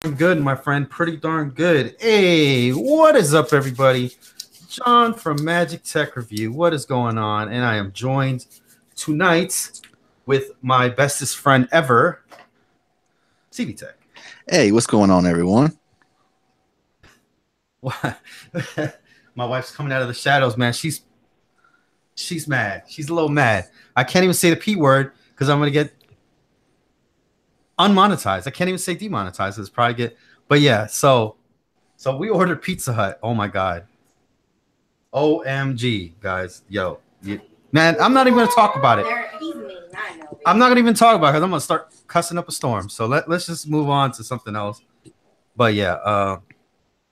Good, my friend. Pretty darn good. Hey, what is up, everybody? John from Magic Tech Review. What is going on? And I am joined tonight with my bestest friend ever, CV Tech. Hey, what's going on, everyone? My wife's coming out of the shadows, man. She's mad. She's a little mad. I can't even say the P word because I'm gonna get unmonetized. I can't even say demonetized. It's probably get. But yeah, so we ordered Pizza Hut. Oh my god. OMG, guys. Yo, man, I'm not even gonna talk about it. I'm not gonna even talk about it because I'm gonna start cussing up a storm. So let's just move on to something else. But yeah,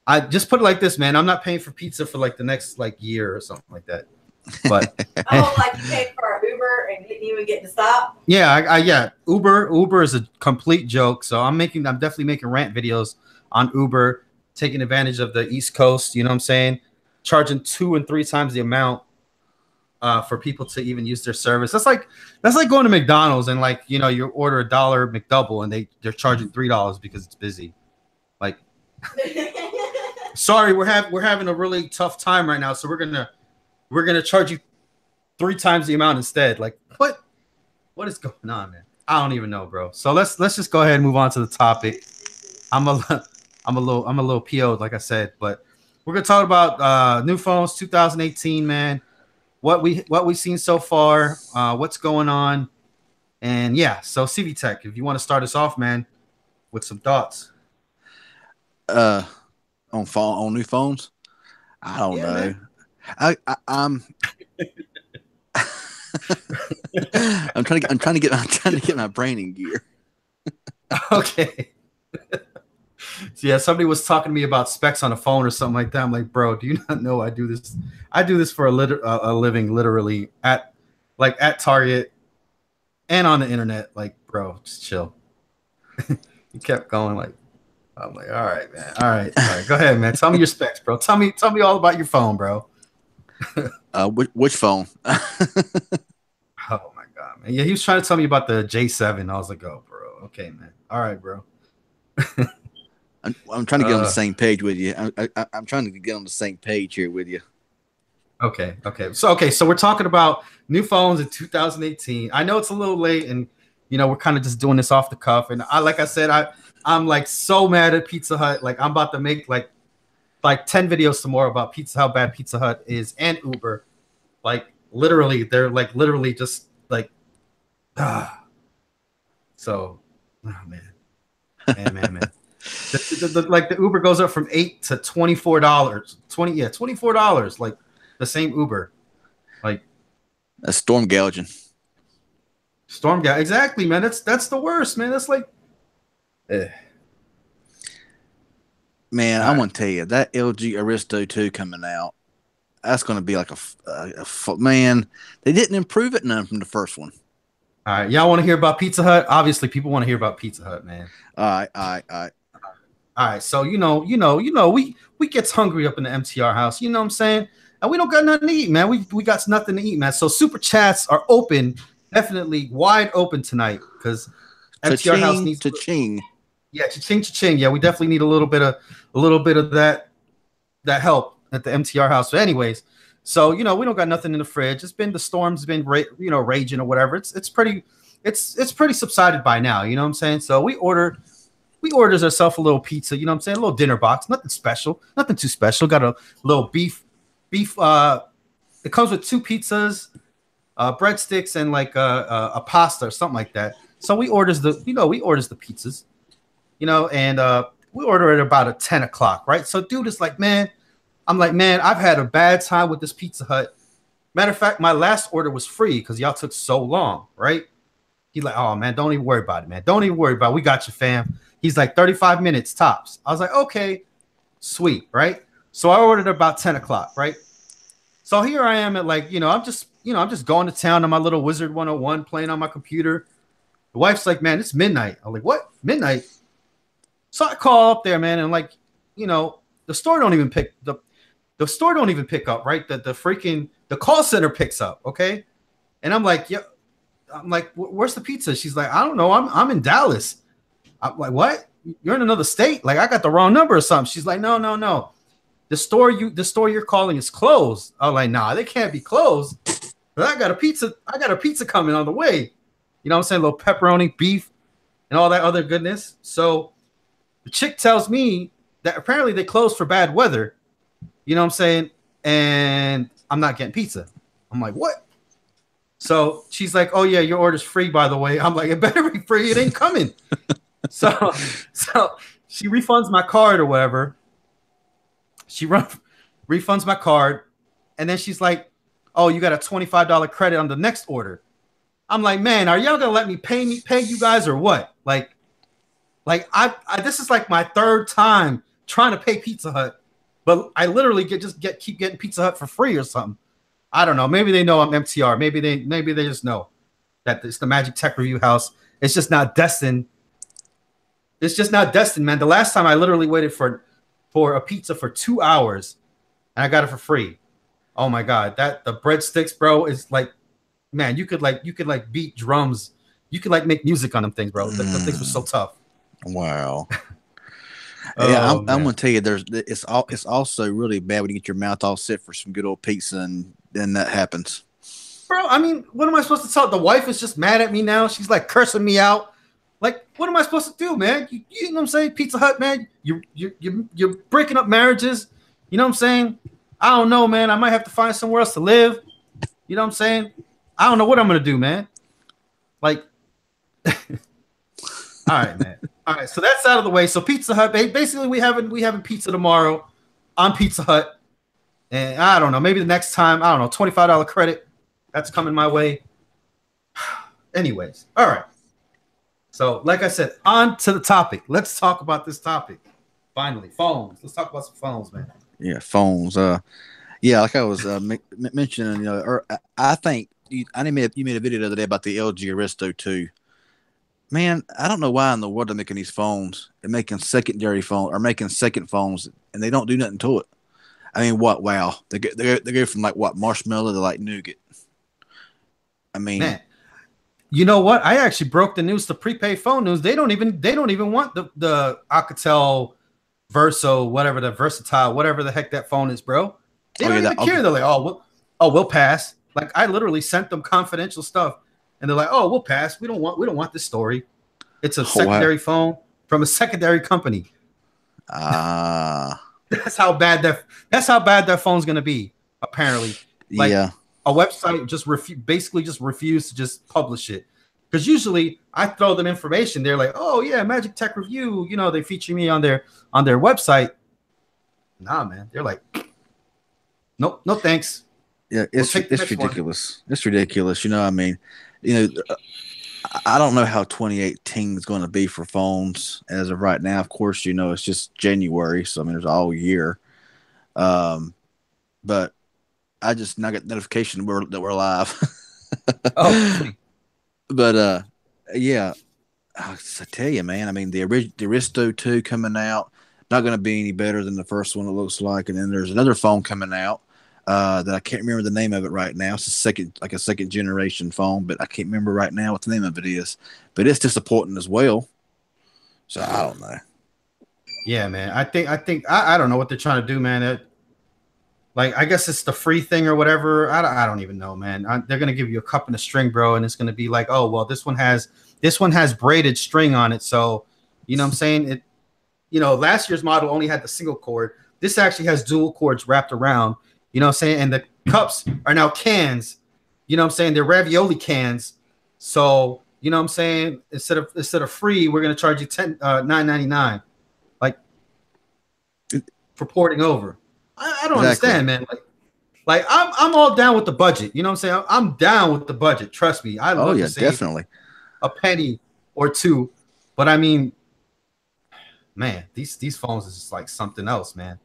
I just put it like this, man. I'm not paying for pizza for like the next like year or something like that. But like you paid for Uber and didn't even get to stop. Yeah, yeah. Uber is a complete joke. So I'm definitely making rant videos on Uber, taking advantage of the East Coast. You know what I'm saying? Charging 2 and 3 times the amount for people to even use their service. That's like going to McDonald's and like you order $1 McDouble and they're charging $3 because it's busy. Like, sorry, we're having a really tough time right now, so we're gonna charge you 3 times the amount instead. Like, what is going on, man? I don't even know, bro. So let's just go ahead and move on to the topic. I'm a little PO'd, like I said, but we're gonna talk about new phones 2018, man. What we've seen so far, what's going on, and yeah. So CV Tech, if you want to start us off, man, with some thoughts. On new phones, I don't know. Man. I'm I'm trying to get my brain in gear. Okay. So yeah, somebody was talking to me about specs on a phone or something like that. I'm like, bro, do you not know I do this? I do this for a living, literally at Target and on the internet. Like, bro, just chill. He kept going like, I'm like, all right, man. All right. Go ahead, man. Tell me your specs, bro. Tell me all about your phone, bro. Which phone? Oh my god, man. Yeah, he was trying to tell me about the J7. I was like, oh, bro. Okay, man. All right, bro. I'm trying to get on the same page with you. I'm trying to get on the same page here with you. Okay. So we're talking about new phones in 2018. I know it's a little late, and we're kind of just doing this off the cuff. And I'm like so mad at Pizza Hut. Like I'm about to make like 10 videos tomorrow about how bad Pizza Hut is and Uber. Like literally, they're like literally just like So, oh man. The Uber goes up from $8 to $24. $24. Like the same Uber. Like that's storm gouging. Exactly, man. That's the worst, man. That's like Man, I want to tell you that LG Aristo 2 coming out. That's going to be like a man. They didn't improve it none from the first one. All right, y'all want to hear about Pizza Hut? Obviously, people want to hear about Pizza Hut, man. All right. So we gets hungry up in the MTR house. You know what I'm saying? And we don't got nothing to eat, man. We got nothing to eat, man. So super chats are open, definitely wide open tonight because MTR house needs to ching. Yeah, cha-ching. Yeah, we definitely need a little bit of that help at the MTR house. So anyways, so we don't got nothing in the fridge. The storm's been raging or whatever. It's pretty subsided by now. You know what I'm saying? So we orders ourselves a little pizza. You know what I'm saying? A little dinner box. Nothing special. Nothing too special. Got a little beef. It comes with 2 pizzas, breadsticks, and like a pasta or something like that. So we orders the pizzas. And we order at about 10 o'clock, right? So dude is like, man, I'm like, man, I've had a bad time with this Pizza Hut. Matter of fact, my last order was free because y'all took so long, right? He's like, oh man, don't even worry about it, man. Don't even worry about it. We got you, fam. He's like 35 minutes tops. I was like, okay, sweet, right? So I ordered about 10 o'clock, right? So here I am at like, I'm just going to town on my little Wizard 101 playing on my computer. The wife's like, man, it's midnight. I'm like, what? Midnight? So I call up there, man, and like, the store don't even pick up, right? The call center picks up, okay? And I'm like, yeah, where's the pizza? She's like, I don't know. I'm in Dallas. I'm like, what? You're in another state? Like, I got the wrong number or something. She's like, no, no, no. The store you're calling is closed. I was like, nah, they can't be closed. But I got a pizza coming on the way. You know what I'm saying? A little pepperoni, beef, and all that other goodness. So the chick tells me that apparently they closed for bad weather. You know what I'm saying? And I'm not getting pizza. I'm like, what? So she's like, oh yeah, your order's free, by the way. I'm like, it better be free. It ain't coming. so she refunds my card or whatever. She refunds my card. And then she's like, oh, you got a $25 credit on the next order. I'm like, man, are y'all gonna let me pay you guys or what? Like I this is like my third time trying to pay Pizza Hut, but I literally keep getting Pizza Hut for free or something. I don't know. Maybe they know I'm MTR. Maybe they just know that it's the Magic Tech Review house. It's just not destined. It's just not destined, man. The last time I literally waited for a pizza for 2 hours and I got it for free. Oh my God. The breadsticks, bro, is like, man, you could beat drums. You could like make music on them things, bro. The things were so tough. Wow. Yeah, I'm gonna tell you, it's also really bad when you get your mouth all set for some good old pizza and then that happens. Bro, I mean, what am I supposed to tell? The wife is just mad at me now. She's like cursing me out. Like, what am I supposed to do, man? You know what I'm saying? Pizza Hut, man. You're breaking up marriages. You know what I'm saying? I don't know, man. I might have to find somewhere else to live. You know what I'm saying? I don't know what I'm gonna do, man. Like, all right, man. All right, so that's out of the way. So Pizza Hut, basically, we having pizza tomorrow on Pizza Hut, and I don't know, maybe the next time, I don't know, $25 credit that's coming my way. Anyways, all right. So, like I said, on to the topic. Let's talk about this topic. Finally, phones. Let's talk about some phones, man. Yeah, phones. Yeah, like I was mentioning, I think you made a video the other day about the LG Aristo 2. Man, I don't know why in the world they're making these phones and making second phones, and they don't do nothing to it. I mean, what? Wow, they go from like what, marshmallow to like nougat. I mean, man, you know what? I actually broke the news to prepaid phone news. They don't even want the Alcatel Verso, whatever the Versatile, whatever the heck that phone is, bro. They don't even care. They're like, we'll pass. Like, I literally sent them confidential stuff. And they're like, "Oh, we'll pass. We don't want this story. It's a secondary phone from a secondary company." That's how bad that phone's gonna be. Apparently, like, yeah, a website just basically refused to just publish it, because usually I throw them information. They're like, "Oh yeah, Magic Tech Review." You know, they feature me on their website. Nah, man. They're like, "Nope, no thanks." Yeah, it's ridiculous. It's ridiculous. You know, I mean. I don't know how 2018 is going to be for phones as of right now. Of course, it's just January, so I mean, there's all year. But I just now got notification that we're live. Oh, but yeah, I tell you, man. I mean, the Aristo 2 coming out, not going to be any better than the first one. It looks like, and then there's another phone coming out. That I can't remember the name of it right now. It's a second generation phone, but I can't remember right now what the name of it is. But it's disappointing as well. So I don't know. Yeah, man. I think I don't know what they're trying to do, man. I guess it's the free thing or whatever. I don't even know, man. They're gonna give you a cup and a string, bro, and it's gonna be like, oh well, this one has braided string on it. So you know what I'm saying? Last year's model only had the single cord. This actually has dual cords wrapped around. You know what I'm saying? And the cups are now cans. You know what I'm saying? They're ravioli cans. So, you know what I'm saying? Instead of free, we're going to charge you $9.99. Like, for porting over. I don't understand, man. Like I'm all down with the budget. You know what I'm saying? I'm down with the budget. Trust me. I love to save definitely a penny or two. But I mean, man, these phones is just like something else, man.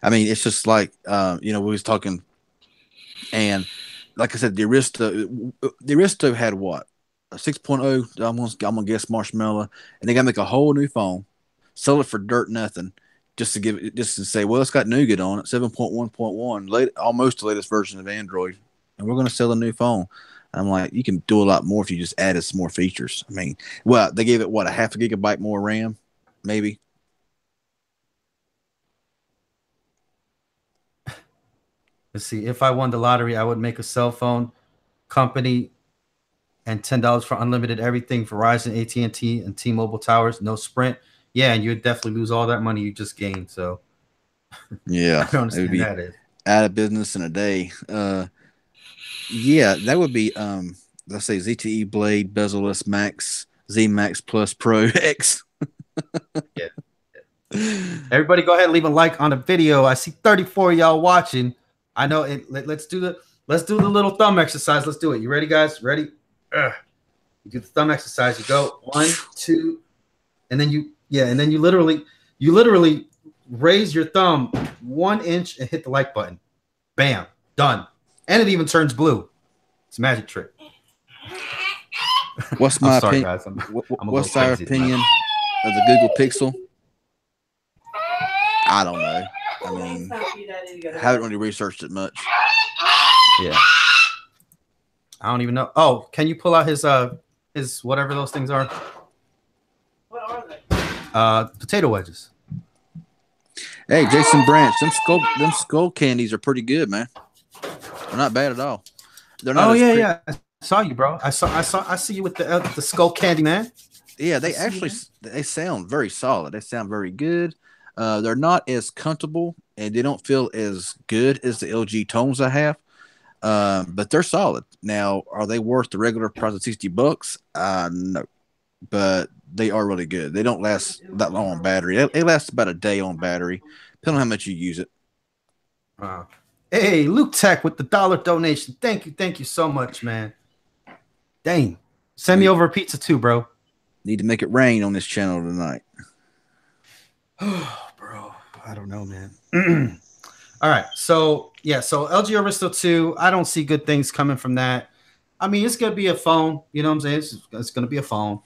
I mean, it's just like, we was talking, and like I said, the Aristo had what? A 6.0, I'm gonna guess marshmallow, and they gotta make a whole new phone, sell it for dirt nothing, just to say, well, it's got nougat on it, 7.1.1, almost the latest version of Android, and we're gonna sell a new phone. I'm like, you can do a lot more if you just added some more features. I mean, well, they gave it what, a half a gigabyte more RAM, maybe. Let's see. If I won the lottery, I would make a cell phone company and $10 for unlimited everything. Verizon, AT&T, and T-Mobile towers. No Sprint. Yeah, and you'd definitely lose all that money you just gained. So Yeah, I don't it would understand be that is. out of business in a day. Yeah, that would be let's say ZTE Blade, bezel-less Max, Z Max Plus Pro X. Yeah. Everybody go ahead and leave a like on the video. I see 34 of y'all watching. I know it. Let's do the little thumb exercise. Let's do it. You ready, guys? Ready? You do the thumb exercise. You go 1, 2, and then you literally raise your thumb 1 inch and hit the like button. Bam, done. And it even turns blue. It's a magic trick. What's my sorry, opinion? guys. What's our opinion of the Google Pixel? I don't know. I mean, I haven't really researched it much. Yeah. I don't even know. Oh, can you pull out his whatever those things are? What are they? Potato wedges. Hey, Jason Branch, them skull candies are pretty good, man. They're not bad at all. They're not. Oh yeah. I saw you, bro. I see you with the skull candy, man. Yeah, they sound very solid. They sound very good. They're not as comfortable and they don't feel as good as the LG tones I have. But they're solid. Now, are they worth the regular price of $60? No, but they are really good. They don't last that long on battery. They last about a day on battery, depending on how much you use it. Hey, Luke Tech with the $1 donation. Thank you so much, man. Dang, send me over a pizza too, bro. Need to make it rain on this channel tonight. Oh, bro, I don't know, man. All right, so LG Aristo 2, I don't see good things coming from that. I mean, it's gonna be a phone, you know what I'm saying? It's gonna be a phone.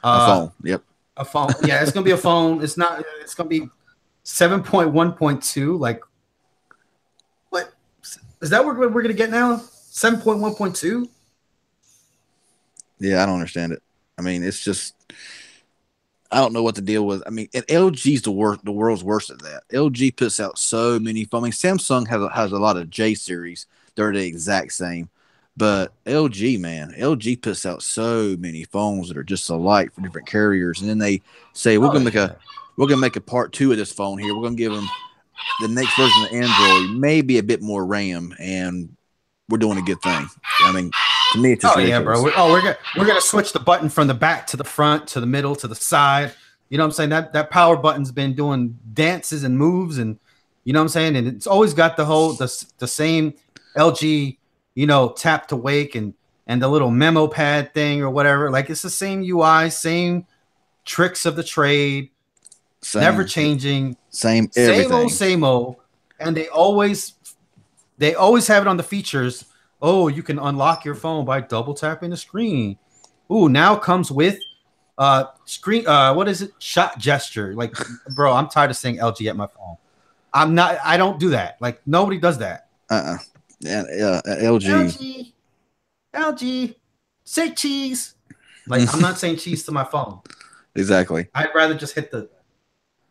A phone, yep. A phone, yeah, it's gonna be a phone. It's gonna be 7.1.2. Like, what is that? What we're gonna get now? 7.1.2. Yeah, I don't understand it. I mean, it's just. I don't know what the deal was. I mean, and LG's the world's worst at that. LG puts out so many phones. I mean, Samsung has a lot of J series. They're the exact same. But LG, man, LG puts out so many phones that are just alike for different carriers. And then they say, we're gonna make a part 2 of this phone here. We're gonna give them the next version of Android, maybe a bit more RAM, and we're doing a good thing. I mean, to me, it's just ridiculous. Yeah, bro. We're gonna switch the button from the back to the front, to the middle, to the side. You know what I'm saying? That power button's been doing dances and moves, and you know what I'm saying? And it's always got the same LG, tap to wake and the little memo pad thing or whatever. Like, it's the same UI, same tricks of the trade, never changing, same everything. Same old. And they always have it on the features. Oh, you can unlock your phone by double tapping the screen. Ooh, now comes with screen. What is it? Shot gesture. Like, bro, I'm tired of saying LG at my phone. I don't do that. Like, nobody does that. Yeah, LG. LG. Say cheese. Like, I'm not saying cheese to my phone. Exactly. I'd rather just hit the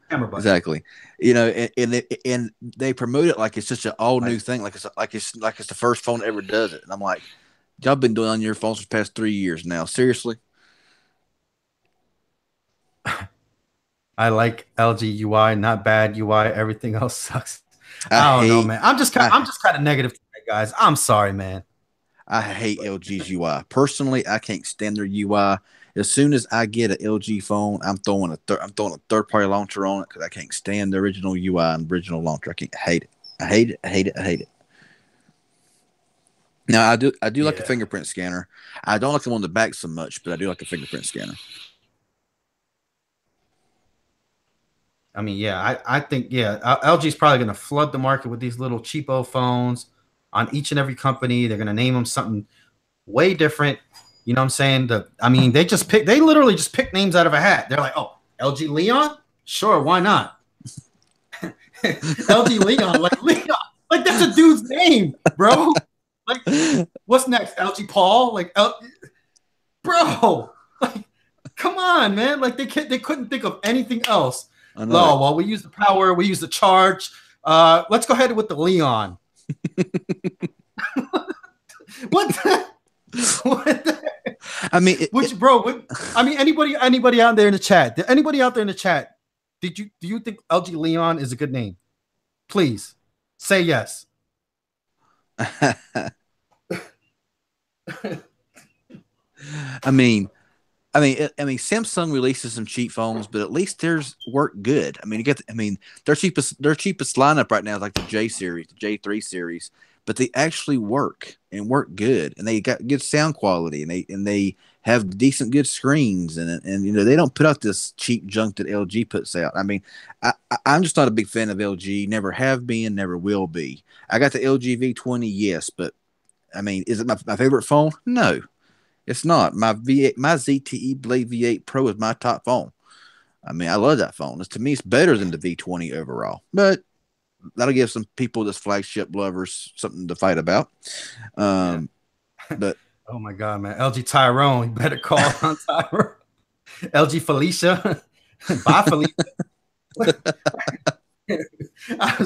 camera button. Exactly. And they promote it like it's such an all new thing, like it's the first phone that ever does it. And I'm like, y'all been doing it on your phones for the past 3 years now. Seriously. I like LG UI, not bad UI. Everything else sucks. I don't know, man. I'm just kind of negative today, guys. I'm sorry, man. I hate LG's UI. Personally, I can't stand their UI. As soon as I get an LG phone, I'm throwing a third party launcher on it because I can't stand the original UI and original launcher. I hate it. Now I do like a fingerprint scanner. I don't like them on the back so much, but I do like a fingerprint scanner. I mean, I think LG is probably going to flood the market with these little cheapo phones on each and every company. They're going to name them something way different. You know what I'm saying? They literally just pick names out of a hat. They're like, oh, LG Leon? Sure, why not? LG Leon, like Leon. Like, that's a dude's name, bro. Like, what's next? LG Paul? Like, bro, like, come on, man. Like they couldn't think of anything else. I know. No, well, we use the power, we use the charge. Let's go ahead with the Leon. What? What the? I mean, anybody out there in the chat? Anybody out there in the chat? Do you think LG Leon is a good name? Please say yes. I mean, Samsung releases some cheap phones, but at least theirs work good. I mean, their cheapest lineup right now is like the J series, the J3 series, but they actually work and work good, and they got good sound quality, and they have decent good screens, and you know they don't put out this cheap junk that LG puts out. I mean, I'm just not a big fan of LG. Never have been, never will be. I got the LG V20, yes, but I mean, is it my favorite phone? No. It's not. My ZTE Blade V8 Pro is my top phone. I mean, I love that phone. To me, it's better than the V20 overall. But that'll give some people, this flagship lovers, something to fight about. But oh my God, man, LG Tyrone, you better call on Tyrone. LG Felicia, bye Felicia. I'm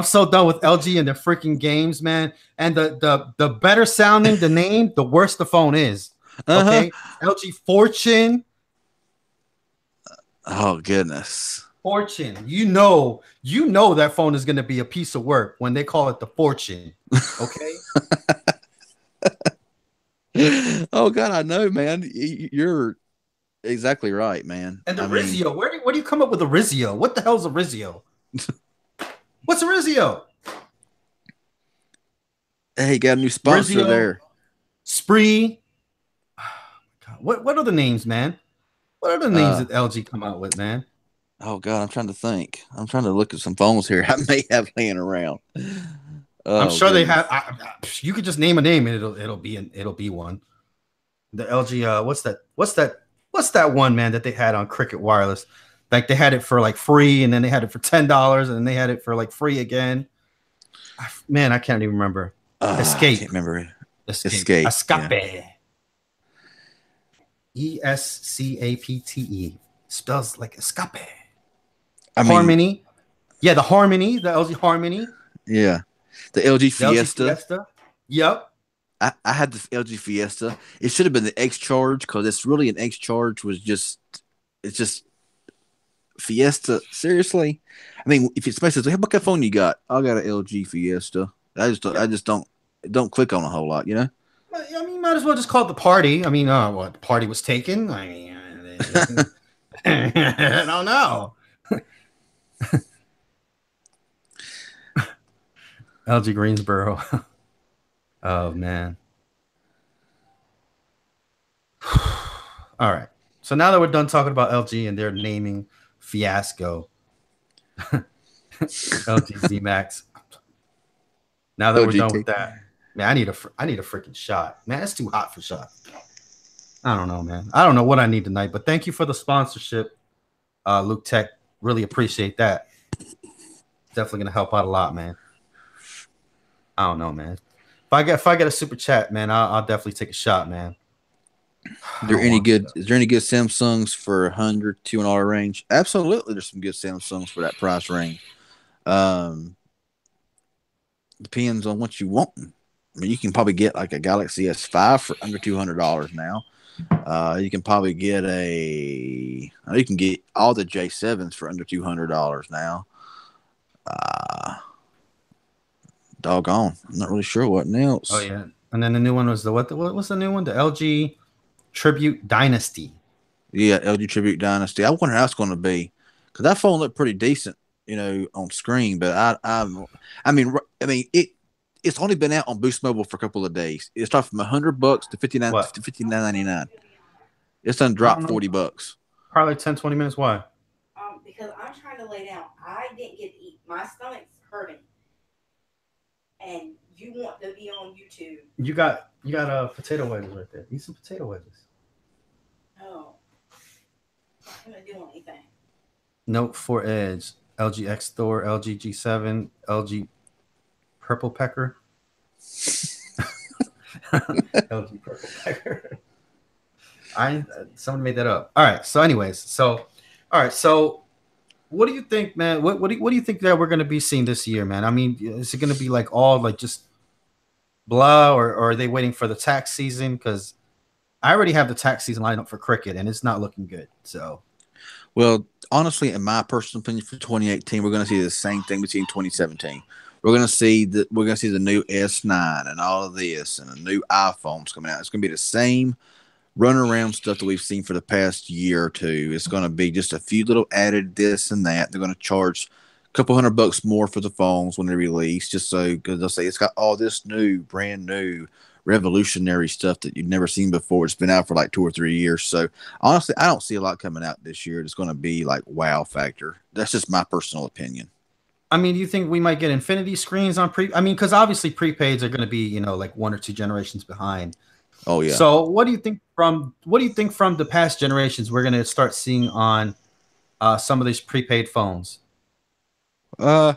so done with LG and their freaking games, man. And the better sounding the name, the worse the phone is. Okay, LG Fortune. Oh goodness, Fortune. You know that phone is going to be a piece of work when they call it the Fortune. Okay. Oh God, I know, man. You're exactly right, man. And the Rizio. Where do you come up with a Rizio? What the hell's a Rizio? What's a Rizio? Hey, got a new sponsor Rizio, there. Spree. Oh, what are the names, man? What are the names that LG come out with, man? Oh God, I'm trying to think. I'm trying to look at some phones here I may have laying around. I'm sure they have. You could just name a name and it'll be one. The LG. What's that one, man, that they had on Cricket Wireless? Like they had it for like free, and then they had it for $10, and then they had it for like free again. Man, I can't even remember. Escape. I can't remember it. Escape. Escape. Yeah. ESCAPTE. Spells like escape. Harmony. Yeah, the Harmony, the LG Harmony. Yeah. The LG Fiesta. LG Fiesta. Yep. I had the LG Fiesta. It should have been the X Charge because it's really an X Charge it's just Fiesta. Seriously? I mean, if it's special, hey, what kind of phone you got? I got an LG Fiesta. I just don't click on a whole lot, you know? I mean, might as well just call it the party. I mean, what, the party was taken? I mean, I don't know. LG Greensboro. Oh, man. All right. So now that we're done talking about LG and their naming fiasco, LG Z Max. Now that we're done with that, man, I need a freaking shot. Man, it's too hot for shot. I don't know, man. I don't know what I need tonight, but thank you for the sponsorship, Luke Tech. Really appreciate that. Definitely gonna help out a lot, man. I don't know, man. If I get a super chat, man, I'll definitely take a shot, man. Is there any good Samsungs for $100-$200 range? Absolutely, there's some good Samsungs for that price range. Depends on what you want. I mean, you can probably get like a Galaxy S5 for under $200 now. You can probably get you can get all the J7s for under $200 now. Doggone, I'm not really sure what else. Oh yeah, and then the new one was what's the new one? The LG Tribute Dynasty. Yeah, LG Tribute Dynasty. I wonder how it's going to be because that phone looked pretty decent, you know, on screen. But I mean, it's only been out on Boost Mobile for a couple of days. It started from $100 to $59.99. It's done dropped $40. Probably 10-20 minutes. Why? Because I'm trying to lay down. I didn't get to eat. My stomach's hurting. And you want to be on YouTube. You got potato wedges right there. Eat some potato wedges. No. I'm not doing anything. Note 4 Edge, LG X Thor, LG G7, LG Purple Pecker. LG purple pecker. Someone made that up. All right. So, anyways, all right. So, what do you think, man? What do you think that we're gonna be seeing this year, man? I mean, is it gonna be like all like just blah, or are they waiting for the tax season? Because I already have the tax season lined up for cricket, and it's not looking good. So, Well, honestly, in my personal opinion, for 2018, we're going to see the same thing between 2017. We're going to see the new S9 and all of this, and the new iPhones coming out. It's going to be the same runaround stuff that we've seen for the past year or two. It's going to be just a few little added this and that. They're going to charge a couple $100 more for the phones when they release, just so because they'll say it's got all this new, brand new, revolutionary stuff that you've never seen before. It's been out for like 2 or 3 years. So honestly, I don't see a lot coming out this year. It's going to be like wow factor. That's just my personal opinion. I mean, do you think we might get infinity screens on I mean, because obviously prepaids are going to be, like 1 or 2 generations behind. Oh yeah. So, what do you think from the past generations we're going to start seeing on some of these prepaid phones? I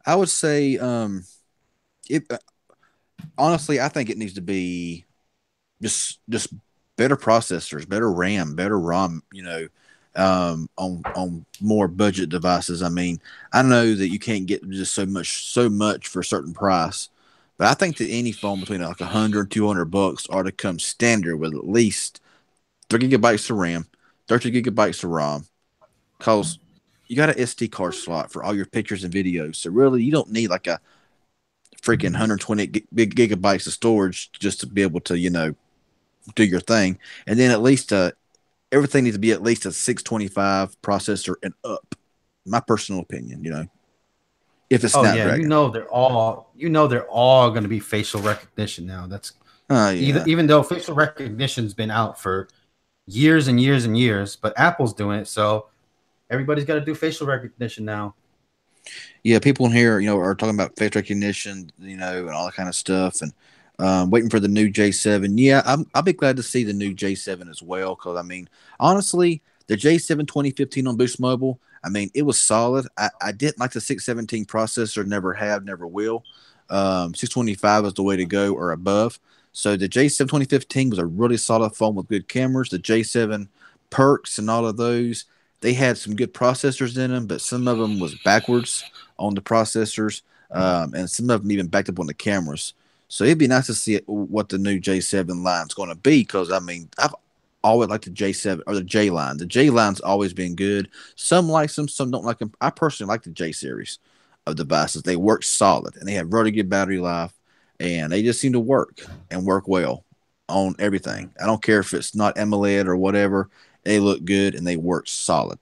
would say it honestly, I think it needs to be just better processors, better RAM, better ROM. On more budget devices. I mean, I know that you can't get just so much for a certain price, but I think that any phone between like $100 and $200 ought to come standard with at least 3 gigabytes of RAM, 30 gigabytes of ROM, because you got an SD card slot for all your pictures and videos. So really, you don't need like a freaking 128 gigabytes of storage just to be able to, do your thing. And then at least everything needs to be at least a 625 processor and up. My personal opinion, if it's Oh yeah, Snapdragon. they're all going to be facial recognition now. That's Yeah. even though facial recognition's been out for years and years and years, but Apple's doing it, so everybody's got to do facial recognition now. Yeah, people in here, are talking about face recognition, and all that kind of stuff, and waiting for the new J7. Yeah, I'll be glad to see the new J7 as well, because I mean, honestly, the J7 2015 on Boost Mobile, I mean, it was solid. I didn't like the 617 processor, never have, never will. 625 is the way to go or above. So the J7 2015 was a really solid phone with good cameras. The J7 Perks and all of those, they had some good processors in them, but some of them was backwards on the processors, and some of them even backed up on the cameras. So it'd be nice to see what the new J7 line's going to be, because I mean, I've always liked the J7 or the J line. The J line's always been good. Some like them, some don't like them. I personally like the J series of devices. They work solid and they have really good battery life, and they just seem to work and work well on everything. I don't care if it's not AMOLED or whatever. They look good and they work solid.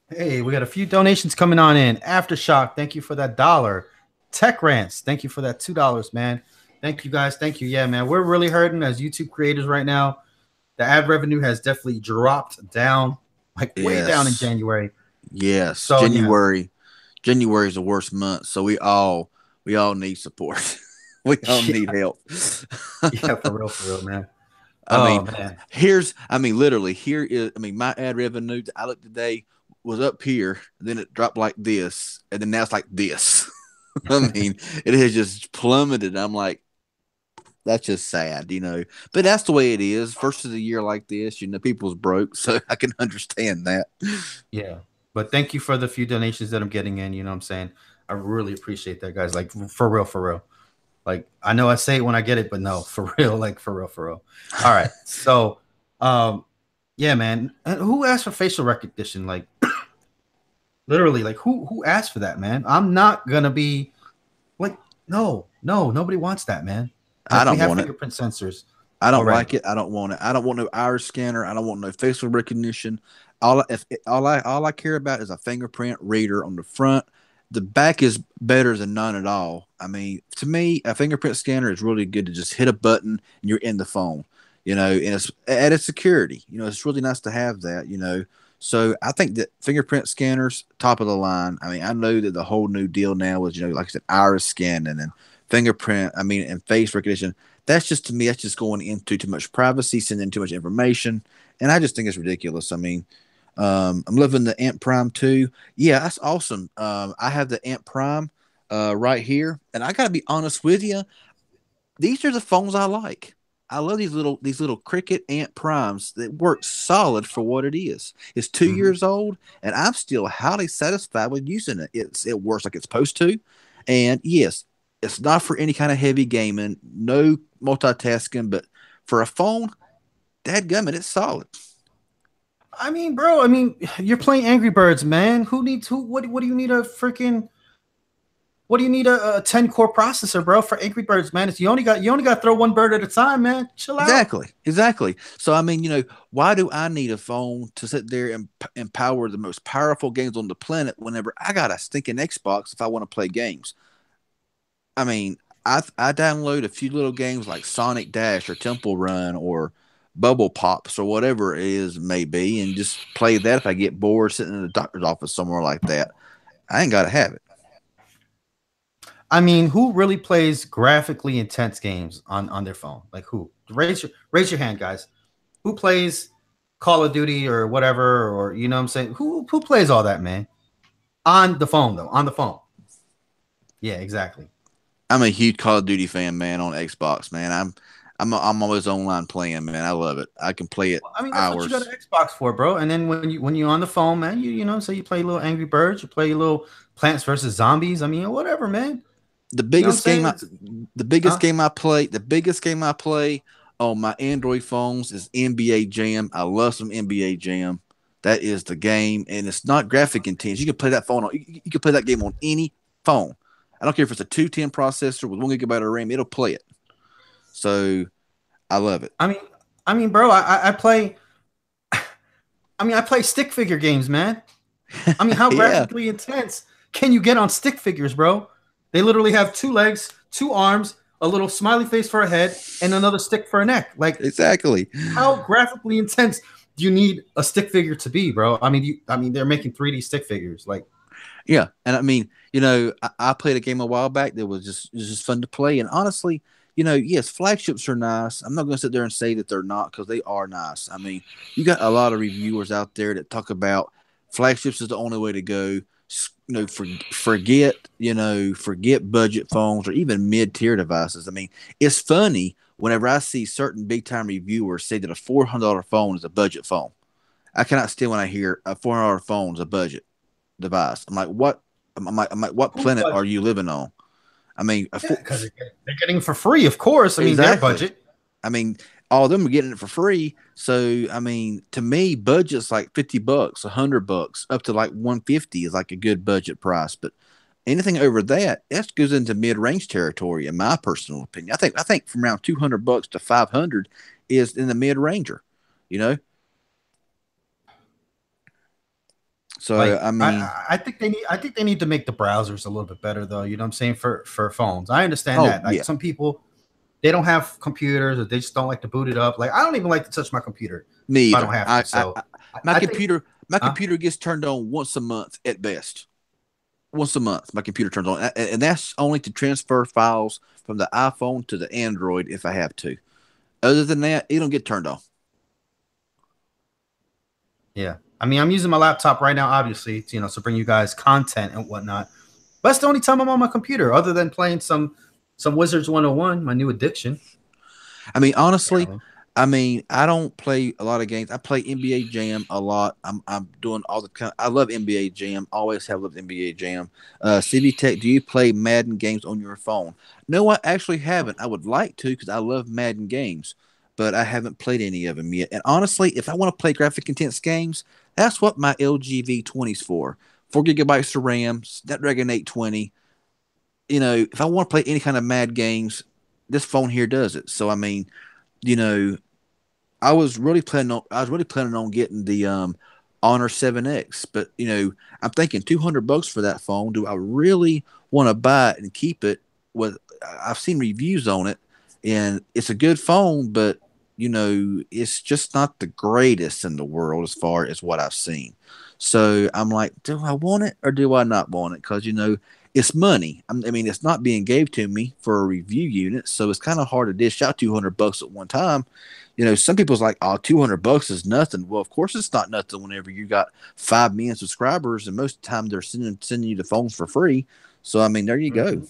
Hey, we got a few donations coming on in. Aftershock, thank you for that $1. Tech Rants, thank you for that $2, man. Thank you guys. Thank you. Yeah, man. We're really hurting as YouTube creators right now. The ad revenue has definitely dropped down, like way down in January. Yes. So January is the worst month. So we all need support. We all need help. Yeah, for real, man. Literally, here is, my ad revenue that I looked today was up here, then it dropped like this, and then now it's like this. I mean, it has just plummeted. I'm like, that's just sad, But that's the way it is. First of the year like this, people's broke, so I can understand that. Yeah, but thank you for the few donations that I'm getting in. You know what I'm saying? I really appreciate that, guys. Like, for real. Like, I know I say it when I get it, but no, for real. Like, for real. All right. So, yeah, man. Who asked for facial recognition? Like, literally, like, who asked for that, man? I'm not gonna be like, no, nobody wants that, man. I don't want fingerprint sensors. I don't like it. I don't want it. I don't want no iris scanner. I don't want no facial recognition. All I care about is a fingerprint reader on the front. The back is better than none at all. I mean, to me, a fingerprint scanner is really good to just hit a button and you're in the phone, and it's added security. It's really nice to have that, So I think that fingerprint scanners, top of the line. I mean, I know that the whole new deal now is, like I said, iris scanning and fingerprint, and face recognition. That's just, to me, that's just going into too much privacy, sending too much information. And I just think it's ridiculous. I mean, I'm loving the Amp Prime 2. Yeah, that's awesome. I have the Amp Prime right here. And I got to be honest with you. these are the phones I like. I love these little Cricket Ant Primes that work solid for what it is. It's 2 years old, and I'm still highly satisfied with using it. It works like it's supposed to, and yes, it's not for any kind of heavy gaming, no multitasking, but for a phone, dadgummit, it's solid. I mean, bro, I mean, you're playing Angry Birds, man. Who needs who? What do you need a freaking? What do you need a 10 core processor, bro, for Angry Birds, man? It's, you only got to throw one bird at a time, man. Chill out. Exactly. So I mean, why do I need a phone to sit there and empower the most powerful games on the planet whenever I got a stinking Xbox if I want to play games? I mean, I download a few little games like Sonic Dash or Temple Run or Bubble Pops or whatever it is may be, and just play that if I get bored sitting in the doctor's office somewhere like that. I ain't got to have it. I mean, who really plays graphically intense games on their phone? Like who? Raise your hand, guys. Who plays Call of Duty or whatever, or you know what I'm saying? Who plays all that, man? On the phone though, on the phone. Yeah, exactly. I'm a huge Call of Duty fan, man, on Xbox, man. I'm always online playing, man. I love it. I can play it I mean, that's what you got hours. an Xbox for, bro. And then when you're on the phone, man, you know, so you play little Angry Birds, you play little Plants versus Zombies. I mean, whatever, man. The You know what I'm biggest game saying? I Huh? the biggest game I play on my Android phones is NBA Jam. I love some NBA Jam. That is the game, and it's not graphic intense. You can play that phone on. You can play that game on any phone. I don't care if it's a 210 processor with 1 gigabyte of RAM. It'll play it. So I love it. I mean, bro, I play. I mean, I play stick figure games, man. I mean, how Yeah, graphically intense can you get on stick figures, bro? They literally have two legs, two arms, a little smiley face for a head, and another stick for a neck. Like, exactly. how graphically intense do you need a stick figure to be, bro? I mean, they're making 3D stick figures. Like, Yeah, and I mean, I played a game a while back that was just fun to play, and honestly, yes, flagships are nice. I'm not going to sit there and say that they're not because they are nice. I mean, you got a lot of reviewers out there that talk about flagships is the only way to go. Forget budget phones or even mid-tier devices. I mean, it's funny whenever I see certain big-time reviewers say that a $400 phone is a budget phone. I cannot stand when I hear a $400 phone is a budget device. I'm like, what? I'm like, what who's planet are budget? you living on? I mean, Yeah, because they're getting it for free, of course. I mean, their exactly. budget. I mean, all of them are getting it for free. So, I mean, to me, budget's like $50, $100, up to like 150 is like a good budget price. But anything over that goes into mid range territory, in my personal opinion. I think from around $200 to 500 is in the mid ranger. You know, so Like, I mean, I think they need to make the browsers a little bit better, though. You know what I'm saying, for phones. I understand oh that. Like yeah, some people, they don't have computers or they just don't like to boot it up. Like I don't even like to touch my computer me if I don't either. have I, to. I, So I my I think, computer my huh? computer gets turned on once a month at best. Once a month, my computer turns on, and that's only to transfer files from the iPhone to the Android if I have to. Other than that, it don't get turned on. Yeah. I mean, I'm using my laptop right now, obviously, to bring you guys content and whatnot. But that's the only time I'm on my computer, other than playing some Wizards 101, my new addiction. I mean, honestly, Apparently. I don't play a lot of games. I play NBA Jam a lot. I'm doing all the kind. I love NBA Jam. Always have loved NBA Jam. CV Tech, do you play Madden games on your phone? No, I actually haven't. I would like to because I love Madden games, but I haven't played any of them yet. And honestly, if I want to play graphic intense games, that's what my LG V20 is for. 4 gigabytes of RAM, Snapdragon 820. If I want to play any kind of mad games, this phone here does it. So I mean, you know, I was really planning on getting the Honor 7X, but I'm thinking $200 for that phone. Do I really want to buy it and keep it? With I've seen reviews on it, and it's a good phone, but it's just not the greatest in the world as far as what I've seen. So I'm like, do I want it or do I not want it? Because it's money. I mean, it's not being gave to me for a review unit, so it's kind of hard to dish out $200 at one time. Some people's like, oh, $200 is nothing. Well, of course it's not nothing whenever you got 5 million subscribers, and most of the time they're sending you the phones for free. So I mean, there you go. Mhm.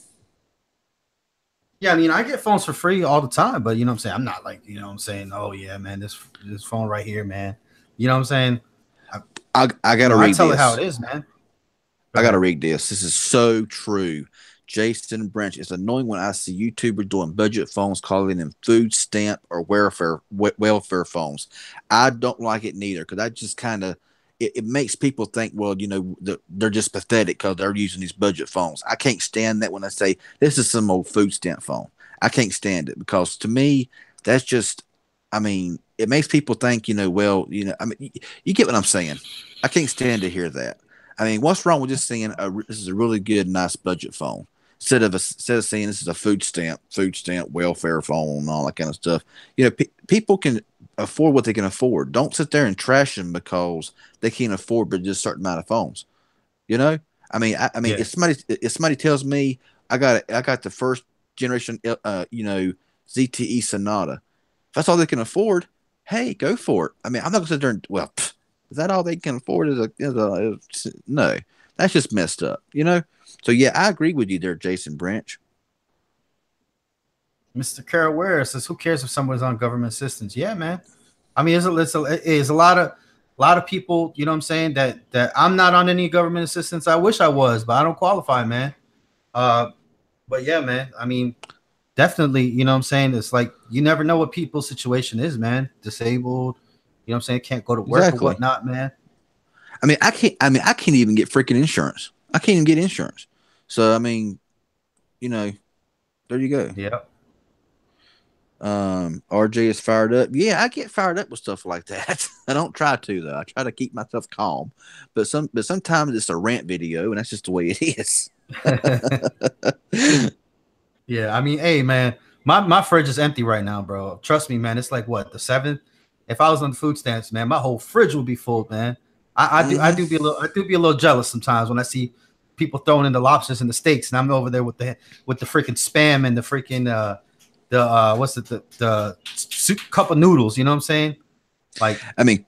Yeah, I mean, I get phones for free all the time, but you know what I'm saying? I'm not like, you know what I'm saying? Oh yeah, man, this phone right here, man. You know what I'm saying? I, I you gotta know, I read tell it how this. it is, man. Go I gotta ahead. read this. This is so true. Jason Branch. It's annoying when I see YouTubers doing budget phones calling them food stamp or welfare phones. I don't like it neither because I just kind of it makes people think, well, you know, they're just pathetic because they're using these budget phones. I can't stand that when I say this is some old food stamp phone. I can't stand it because to me that's just. I mean, it makes people think, you know, well, you know, I mean, you get what I'm saying. I can't stand to hear that. I mean, what's wrong with just saying this is a really good, nice budget phone instead of saying this is a food stamp welfare phone, and all that kind of stuff? You know, people can afford what they can afford. Don't sit there and trash them because they can't afford but just a certain amount of phones. You know, I mean, Yeah. if somebody tells me I got the first generation, you know, ZTE Sonata, if that's all they can afford, hey, go for it. I mean, I'm not gonna sit there and well. Is that all they can afford? No, that's just messed up, you know. So yeah, I agree with you there, Jason Branch. Mr. Carol Ware says, "Who cares if someone's on government assistance?" Yeah, man. I mean, it's a lot of people. You know what I'm saying? That I'm not on any government assistance. I wish I was, but I don't qualify, man. Uh, but yeah, man. I mean, definitely. You know what I'm saying? It's like you never know what people's situation is, man. Disabled. You know what I'm saying? Can't go to work or Exactly. whatnot, man. I mean, I can't. I mean, I can't even get freaking insurance. I can't even get insurance. So I mean, you know, there you go. Yeah. RJ is fired up. Yeah, I get fired up with stuff like that. I don't try to though. I try to keep myself calm. But sometimes it's a rant video, and that's just the way it is. Yeah, I mean, hey man, my fridge is empty right now, bro. Trust me, man. It's like what, the seventh? If I was on the food stamps, man, my whole fridge would be full, man. I Hmm. do be a little jealous sometimes when I see people throwing in the lobsters and the steaks, and I'm over there with the freaking spam and the freaking the what's it the soup cup of noodles. You know what I'm saying? Like, I mean,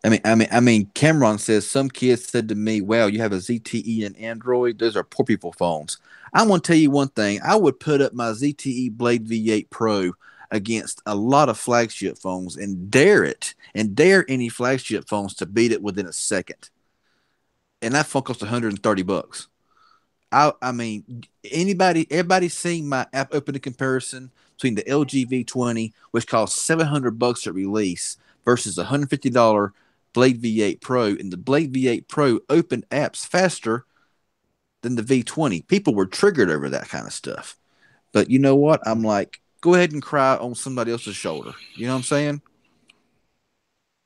I mean, Cameron says some kids said to me, "Wow, you have a ZTE and Android. Those are poor people phones." I want to tell you one thing. I would put up my ZTE Blade V8 Pro against a lot of flagship phones and dare any flagship phones to beat it within a second. And that phone costs $130. I mean, everybody's seen my app opening comparison between the LG V20, which costs $700 at release, versus a $150 Blade V8 Pro, and the Blade V8 Pro opened apps faster than the V20. People were triggered over that kind of stuff. But you know what? I'm like, go ahead and cry on somebody else's shoulder. You know what I'm saying?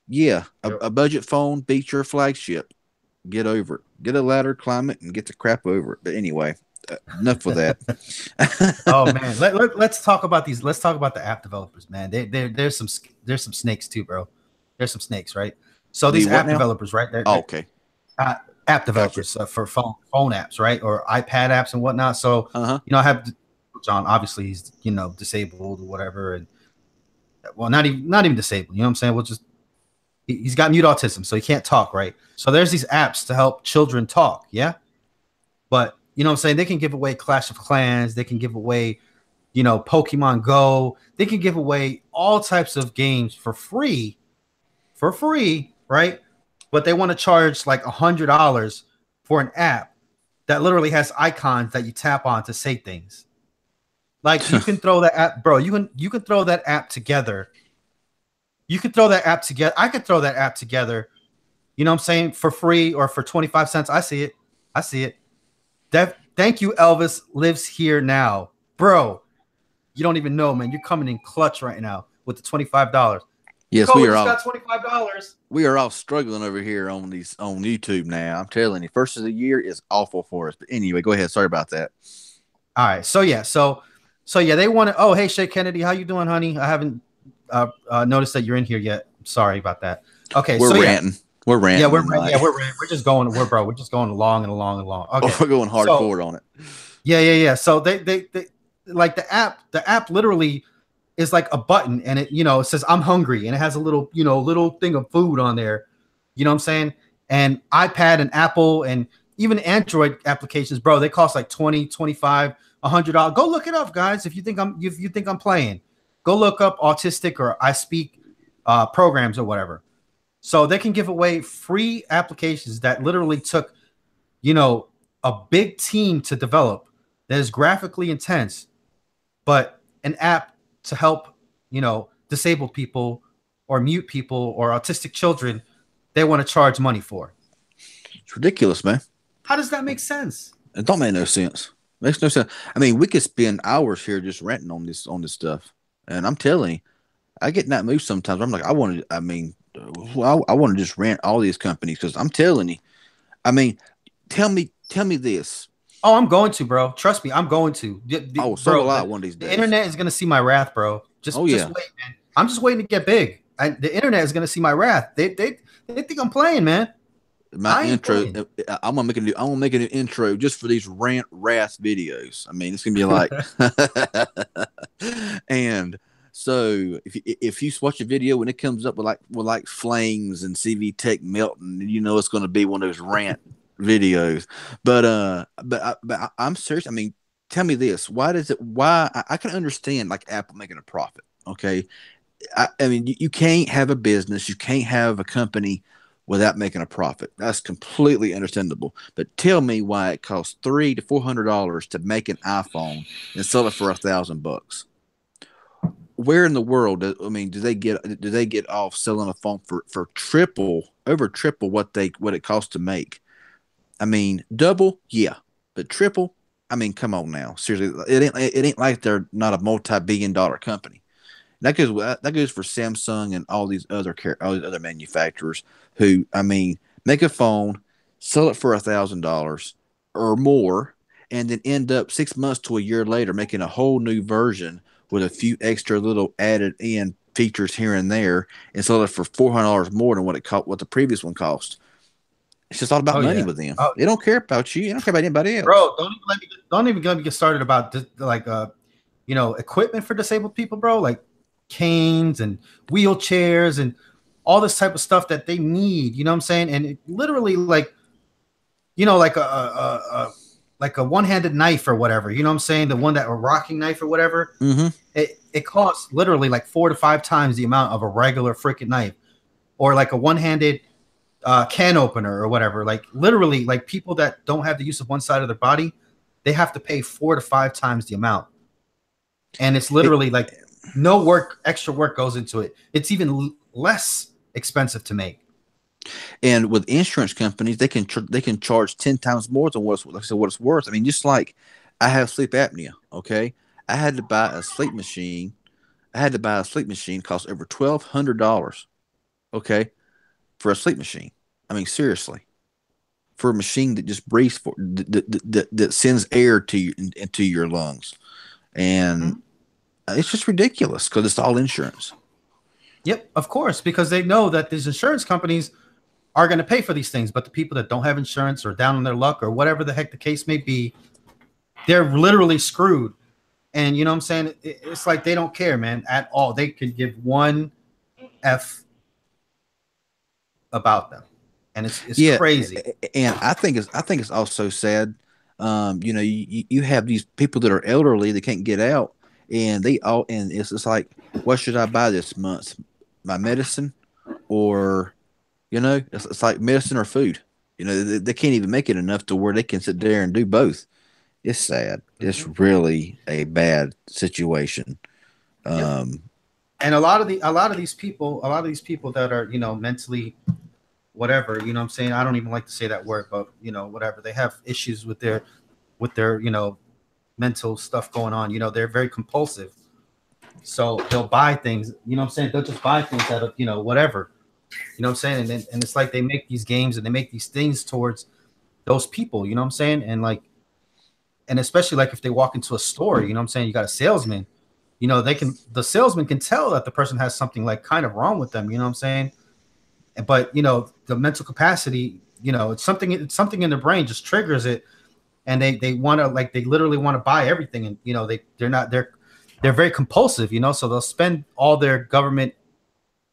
Yeah, yep. a budget phone beats your flagship. Get over it. Get a ladder, climb it, and get the crap over it. But anyway, enough of that. Oh man, let's talk about these. Let's talk about the app developers, man. There's some snakes too, bro. There's some snakes, right? So Do these you what app now? developers, right? Oh, okay. Uh, app Gotcha. developers for phone apps, right, or iPad apps and whatnot. So Uh huh. you know, I have John. Obviously, he's disabled or whatever, and well, not even disabled. You know what I'm saying? We'll just he's got mute autism, so he can't talk, right? So there's these apps to help children talk, yeah. But you know what I'm saying? They can give away Clash of Clans. They can give away Pokemon Go. They can give away all types of games for free, right? But they want to charge like $100 for an app that literally has icons that you tap on to say things. Like you can throw that app, bro. You can throw that app together. You could throw that app together. I could throw that app together. You know what I'm saying? For free or for 25 cents. I see it. I see it. Thank you, Elvis lives here now, bro. You don't even know, man. You're coming in clutch right now with the $25. Yes, Cole just got $25. we are all struggling over here on these on YouTube now. I'm telling you, first of the year is awful for us. But anyway, go ahead. Sorry about that. All right. So yeah. So yeah, they want to. Oh, hey, Shay Kennedy, how you doing, honey? I haven't noticed that you're in here yet. Sorry about that. Okay. We're So yeah, ranting. We're yeah, ranting tonight. we're just going. We're just going along and along and along. Okay. We're going So hardcore on it. yeah. So they like the app literally is like a button, and it says I'm hungry, and it has a little thing of food on there. You know what I'm saying? And iPad and Apple and even Android applications, bro, they cost like 20, 25, $100. Go look it up, guys. If you think I'm playing, go look up autistic or I speak programs or whatever. So they can give away free applications that literally took, a big team to develop that is graphically intense, but an app to help, disabled people or mute people or autistic children, they want to charge money for. It's ridiculous, man. How does that make sense? It don't make no sense. Makes no sense. I mean, we could spend hours here just ranting on this stuff, and I'm telling you, I get in that mood sometimes. I'm like, I want to just rant all these companies because I'm telling you. I mean, tell me this. Oh, I'm going to, bro. Trust me, I'm going to. So will I one of these days. The internet is going to see my wrath, bro. Just wait, man. I'm just waiting to get big. The internet is going to see my wrath. They think I'm playing, man. My intro. I'm gonna make a new intro just for these wrath videos. I mean, it's gonna be like, and so if you watch a video when it comes up with like flames and CV Tech melting, it's gonna be one of those rant videos. But I'm serious. I mean, tell me this: why I can understand like Apple making a profit. Okay, I mean, you can't have a business, you can't have a company without making a profit. That's completely understandable. But tell me why it costs $300 to $400 to make an iPhone and sell it for $1,000. Where in the world? Do they get off selling a phone for over triple what it costs to make? I mean, double, yeah, but triple. I mean, come on now, seriously. It ain't like they're not a multi-billion-dollar company. That goes for Samsung and all these other manufacturers who, I mean, make a phone, sell it for $1,000 or more, and then end up 6 months to a year later making a whole new version with a few extra little added in features here and there, and sell it for $400 more than what the previous one cost. It's just all about money with them. They don't care about you. They don't care about anybody else. Bro, don't even let me get started about this, like equipment for disabled people, bro. Like canes and wheelchairs and all this type of stuff that they need, you know what I'm saying? And it literally like a one-handed knife or whatever, you know what I'm saying? The one that a rocking knife or whatever. Mm-hmm. It costs literally like 4 to 5 times the amount of a regular freaking knife, or like a one-handed can opener or whatever. Like literally, like people that don't have the use of one side of their body, they have to pay 4 to 5 times the amount. And it's literally like no extra work goes into it. It's even less expensive to make. And with insurance companies, they can charge 10 times more than what it's worth. I mean, just like I have sleep apnea. Okay, I had to buy a sleep machine. Cost over $1,200. Okay, for a sleep machine. I mean, seriously, for a machine that just breathes that sends air into your lungs, and it's just ridiculous because it's all insurance. Yep, of course, because they know that these insurance companies are going to pay for these things, but the people that don't have insurance or down on their luck or whatever the heck the case may be, they're literally screwed. And you know what I'm saying? It's like they don't care, man, at all. They could give one F about them, and it's crazy. And I think it's also sad. You have these people that are elderly that can't get out, and it's like, what should I buy this month? My medicine, or it's like medicine or food. They can't even make it enough to where they can sit there and do both. It's sad. It's really a bad situation. And a lot of these people that are mentally whatever, you know what I'm saying, I don't even like to say that word, but whatever, they have issues with their mental stuff going on. They're very compulsive, so they'll buy things, you know what I'm saying, they'll just buy things out of whatever, you know what I'm saying, and it's like they make these games and they make these things towards those people, you know what I'm saying, and especially like if they walk into a store, you know what I'm saying, you got a salesman, the salesman can tell that the person has something like kind of wrong with them, you know what I'm saying, but the mental capacity, it's something in their brain just triggers it, and they want to, they literally want to buy everything, and they're very compulsive, so they'll spend all their government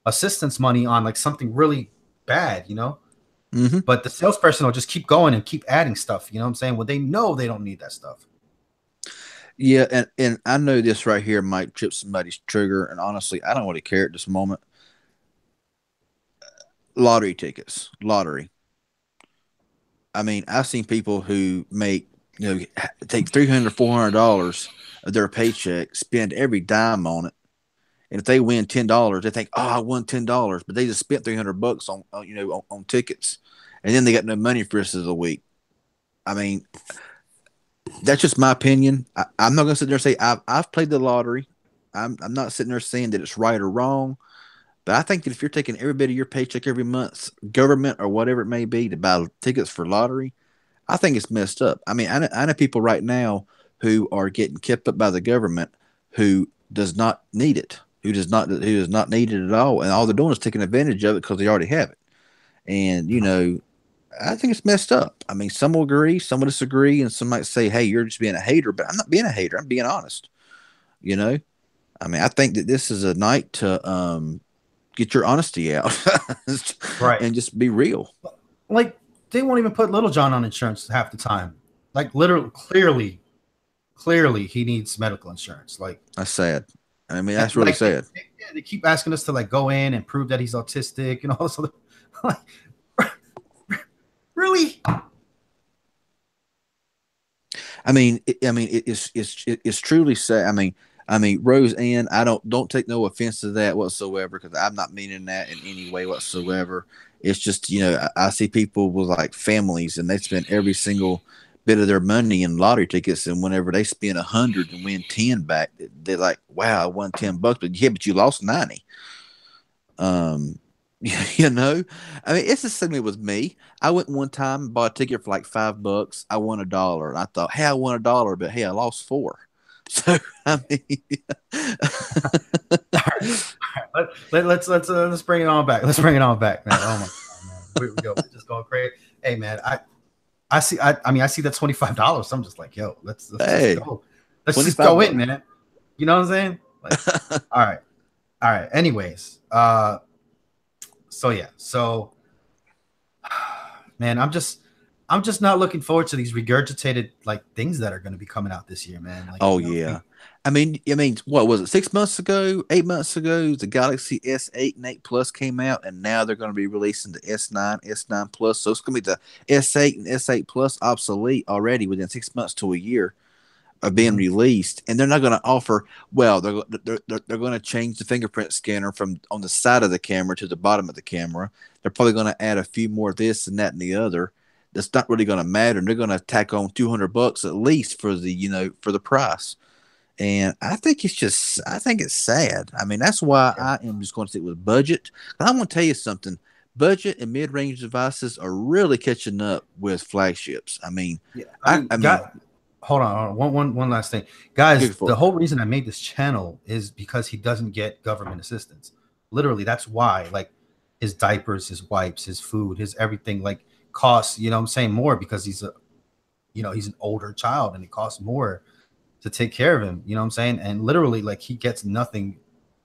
assistance money on like something really bad, Mm-hmm. But the salesperson will just keep going and keep adding stuff, you know what I'm saying? Well, they know they don't need that stuff. Yeah, and I know this right here might trip somebody's trigger, and honestly, I don't really care at this moment. Lottery tickets, lottery. I mean, I've seen people who make take $300 $400 of their paycheck, spend every dime on it, and if they win $10, they think, "Oh, I won $10," but they just spent $300 on tickets, and then they got no money for the rest of the week. I mean, that's just my opinion. I'm not going to sit there and say I've played the lottery. I'm not sitting there saying that it's right or wrong. But I think that if you're taking every bit of your paycheck every month, government or whatever it may be, to buy tickets for lottery, I think it's messed up. I mean, I know people right now who are getting kept up by the government who does not need it, who does not need it at all, and all they're doing is taking advantage of it because they already have it. And I think it's messed up. I mean, some will agree, some will disagree, and some might say, "Hey, you're just being a hater," but I'm not being a hater. I'm being honest. You know, I mean, I think that this is a night to get your honesty out Right. and just be real. Like they won't even put Little John on insurance half the time. Like literally, clearly, he needs medical insurance. Like, That's sad. I mean, that's really like sad. they keep asking us to like go in and prove that he's autistic and all this other. Like, really? It's truly sad. I mean, Roseanne. I don't take no offense to that whatsoever because I'm not meaning that in any way whatsoever. It's just I see people with like families and they spend every single bit of their money in lottery tickets, and whenever they spend 100 and win 10 back, they're like, "Wow, I won $10, but yeah, but you lost 90." Um, you know, I mean, it's the same way with me. I went one time and bought a ticket for like $5. I won $1, and I thought, hey, I won $1, but hey, I lost four. So I mean, Let's bring it on back. Let's bring it on back, man. Oh my god, man. Here we go. We're just going crazy. Hey, man. I see that $25. I'm just like, yo, let's just hey, go. Let's just 25 go in, bucks. man. You know what I'm saying? Like, all right, all right. Anyways, so yeah, so man, I'm just not looking forward to these regurgitated like things that are going to be coming out this year, man. Like, Oh yeah. I mean, what was it? 6 months ago, 8 months ago, the Galaxy S8 and 8 Plus came out, and now they're going to be releasing the S9, S9 Plus. So it's going to be the S8 and S8 Plus obsolete already within 6 months to a year of being mhm. released, and they're not going to offer. Well, they're going to change the fingerprint scanner from on the side of the camera to the bottom of the camera. They're probably going to add a few more of this and that and the other. That's not really going to matter. And they're going to tack on $200 at least for the price. And I think it's sad. I mean, that's why Yeah, I am just going to stick with budget. And I'm going to tell you something. Budget and mid-range devices are really catching up with flagships. I mean, yeah. I mean, Hold on. One last thing, guys. good for The it. whole reason I made this channel is because he doesn't get government assistance. Literally, that's why. Like his diapers, his wipes, his food, his everything, like costs. You know, what I'm saying more because he's an older child and it costs more to take care of him. You know what I'm saying? And literally, like he gets nothing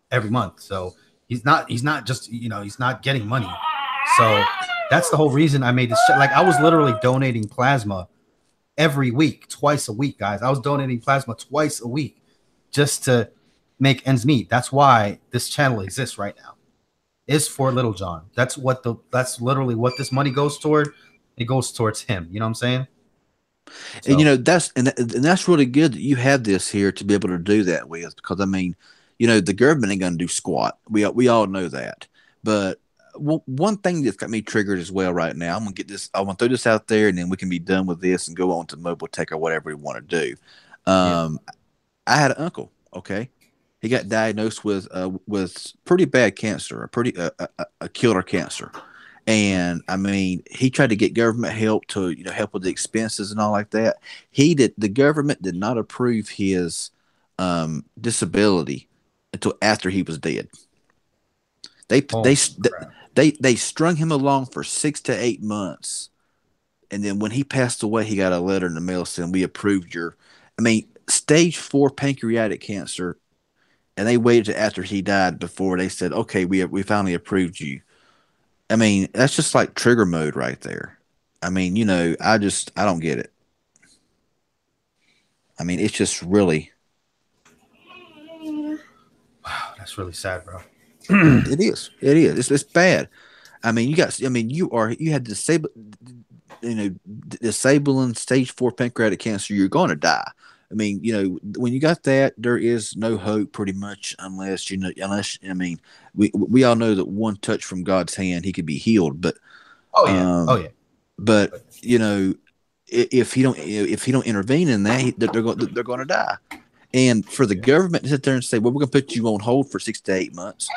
every month. So he's not just he's not getting money. So that's the whole reason I made this. Like I was literally donating plasma every week, twice a week, guys. I was donating plasma twice a week just to make ends meet. That's why this channel exists right now. Is for Little John. That's literally what this money goes toward. It goes towards him. You know what I'm saying? And So that's really good that you have this here to be able to do that with, because I mean, the government ain't going to do squat. We all know that. But one thing that's got me triggered as well right now, I'm gonna get this. I want to throw this out there, and then we can be done with this and go on to mobile tech or whatever we want to do. yeah. Um, I had an uncle. Okay, he got diagnosed with pretty bad cancer, a killer cancer. And I mean, he tried to get government help to help with the expenses and all like that. The government did not approve his disability until after he was dead. They they Holy crap. they strung him along for 6 to 8 months, and then when he passed away, he got a letter in the mail saying we approved your. I mean, stage 4 pancreatic cancer, and they waited after he died before they said, okay, we finally approved you. I mean, that's just like trigger mode right there. I mean, I don't get it. I mean, it's just really. Wow, that's really sad, bro. It is. It is. It's bad. I mean, you got. I mean, you had disabling stage 4 pancreatic cancer. You're going to die. I mean, when you got that, there is no hope, pretty much, unless I mean, we all know that one touch from God's hand, he could be healed. But, Oh yeah, oh yeah. But if he don't intervene in that, they're going to die. And for the government to sit there and say, "Well, we're going to put you on hold for 6 to 8 months,"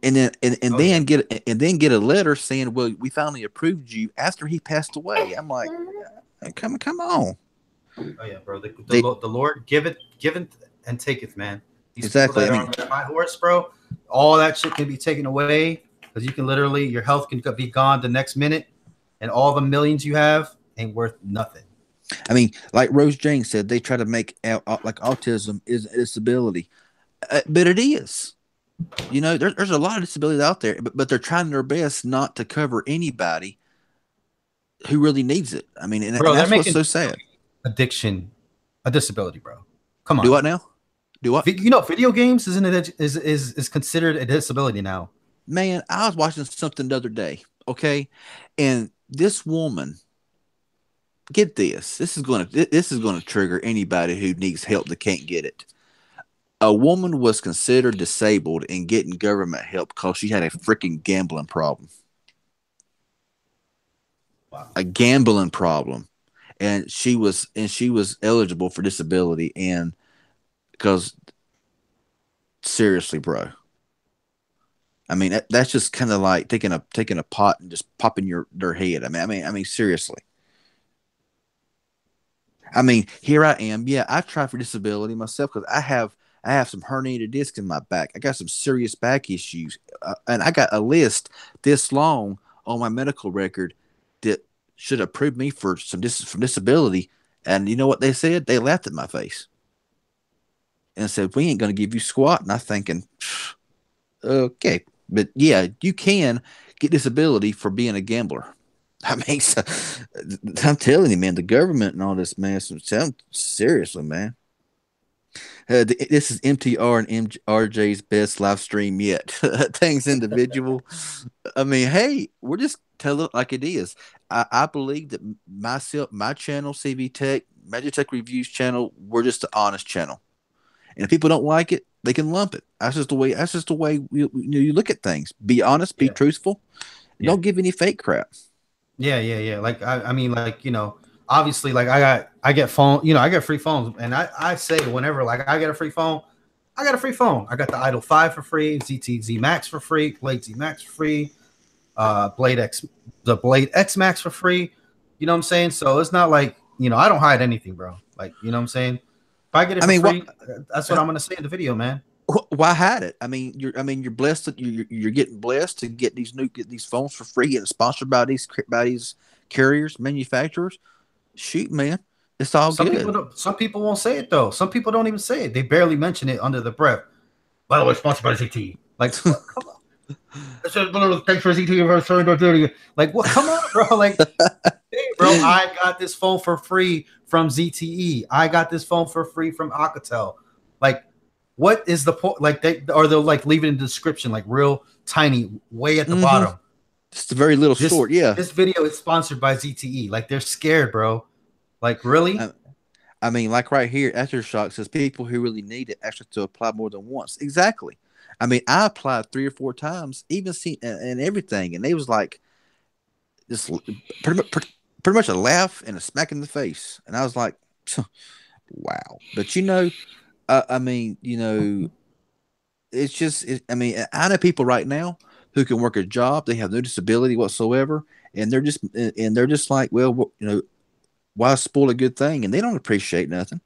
and then get a letter saying, "Well, we finally approved you," after he passed away. I'm like, come on. Oh yeah, bro. The Lord giveth and taketh, man. These exactly. People that are on my horse, bro. All that shit can be taken away because you can literally, your health can be gone the next minute, and all the millions you have ain't worth nothing. I mean, like Rose Jane said, they try to make out like autism is a disability, but it is. There's a lot of disabilities out there, but they're trying their best not to cover anybody who really needs it. I mean, and that's what's so sad. Addiction, a disability, bro. Come on. Do what now? Do what? Video games is considered a disability now. Man, I was watching something the other day, okay, and this woman, get this. This is going to trigger anybody who needs help that can't get it. A woman was considered disabled and getting government help because she had a freaking gambling problem. Wow. A gambling problem. And she was eligible for disability, and because seriously, bro. I mean, that's just kind of like taking a pot and just popping their head. I mean, seriously. I mean, here I am. Yeah, I tried for disability myself because I have some herniated discs in my back. I got some serious back issues, and I got a list this long on my medical record that should approve me for some disability. And you know what they said? They laughed at my face and said, "We ain't going to give you squat." And I'm thinking, okay, but yeah, you can get disability for being a gambler. I mean, I'm telling you, man, the government and all this, man, seriously, man. This is MTR and RJ's best live stream yet. Thanks, individual. I mean, hey, we're just telling it like it is. I believe that my channel, CV Tech, Magic Tech Reviews channel, we're just an honest channel. And if people don't like it, they can lump it. That's just the way you look at things. Be honest, be truthful. Don't give any fake crap. Yeah. Like I mean, like, obviously, like I get phone, I get free phones, and I say whenever like I get a free phone, I got a free phone. I got the Idol 5 for free, ZT-Z Max for free, Blade Z Max for free, the Blade X Max for free. You know what I'm saying? So it's not like, I don't hide anything, bro. Like, you know what I'm saying? If I get it for free, that's what I'm gonna say in the video, man. Why hide it? I mean, you're blessed that you're getting blessed to get these phones for free and sponsored by these carriers, manufacturers. Shoot, man, it's all good. Some people won't say it though. Some people don't even say it. They barely mention it under the breath. By the way, sponsored by ZT. Like, come on. Thanks for ZT. Like, what? Come on, bro. Like, hey, bro, I got this phone for free from ZTE. I got this phone for free from Alcatel. Like, what is the point? Like, they'll like leave it in the description, like real tiny, way at the bottom. Just a very little short. Yeah. This video is sponsored by ZTE. Like, they're scared, bro. Like, really? I mean, like right here, Aftershock says people who really need it actually to apply more than once. Exactly. I mean, I applied 3 or 4 times, even and everything, and they was like, just pretty much a laugh and a smack in the face, and I was like, wow. But I mean, it's just, I mean, I know people right now who can work a job, they have no disability whatsoever, and they're just like, well, why spoil a good thing? And they don't appreciate nothing,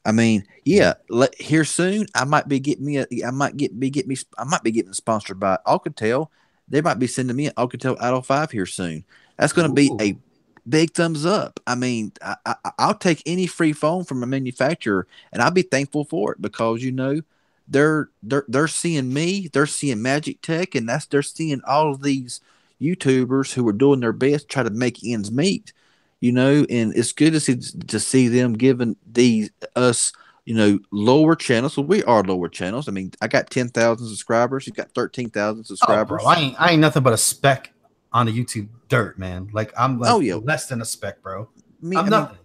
I mean, yeah. Here soon, I might be getting sponsored by Alcatel. They might be sending me an Alcatel Idol 5 here soon. That's going to be a big thumbs up. I mean, I'll take any free phone from a manufacturer, and I'll be thankful for it because they're seeing me, they're seeing Magic Tech, and they're seeing all of these YouTubers who are doing their best to try to make ends meet. and it's good to see them giving us lower channels. So we are lower channels. I mean, I got 10,000 subscribers. You got 13,000 Oh, bro, subscribers. I ain't nothing but a speck on the YouTube dirt, man. Like I'm like Oh yeah, less than a speck, bro. me. I'm I mean, nothing.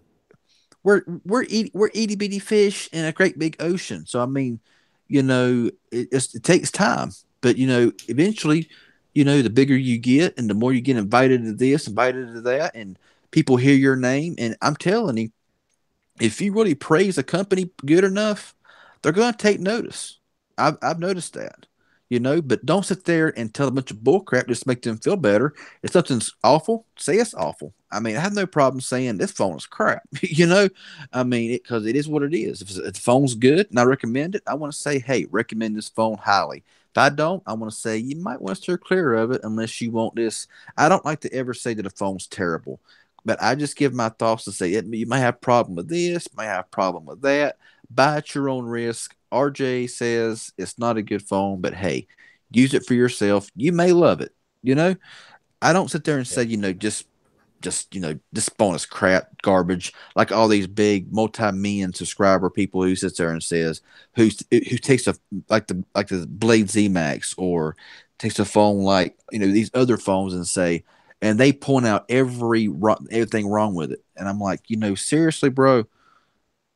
we're itty bitty fish in a great big ocean. So I mean, it takes time, but eventually, the bigger you get, and the more you get invited to this, invited to that, and people hear your name. And I'm telling you, if you really praise a company good enough, they're going to take notice. I've noticed that, but don't sit there and tell a bunch of bull crap just to make them feel better. If something's awful, say it's awful. I mean, I have no problem saying this phone is crap, I mean, because it is what it is. If the phone's good and I recommend it, I want to say, hey, recommend this phone highly. If I don't, I want to say you might want to steer clear of it unless you want this. I don't like to ever say that a phone's terrible, but I just give my thoughts to say you may have a problem with this, may have a problem with that. Buy at your own risk. RJ says it's not a good phone, but hey, use it for yourself. You may love it. You know, I don't sit there and say, this phone is crap, garbage, like all these big multi-million subscriber people who sits there and says who takes the Blade Z Max or takes a phone like these other phones and say, and they point out everything wrong with it, and I'm like, seriously, bro.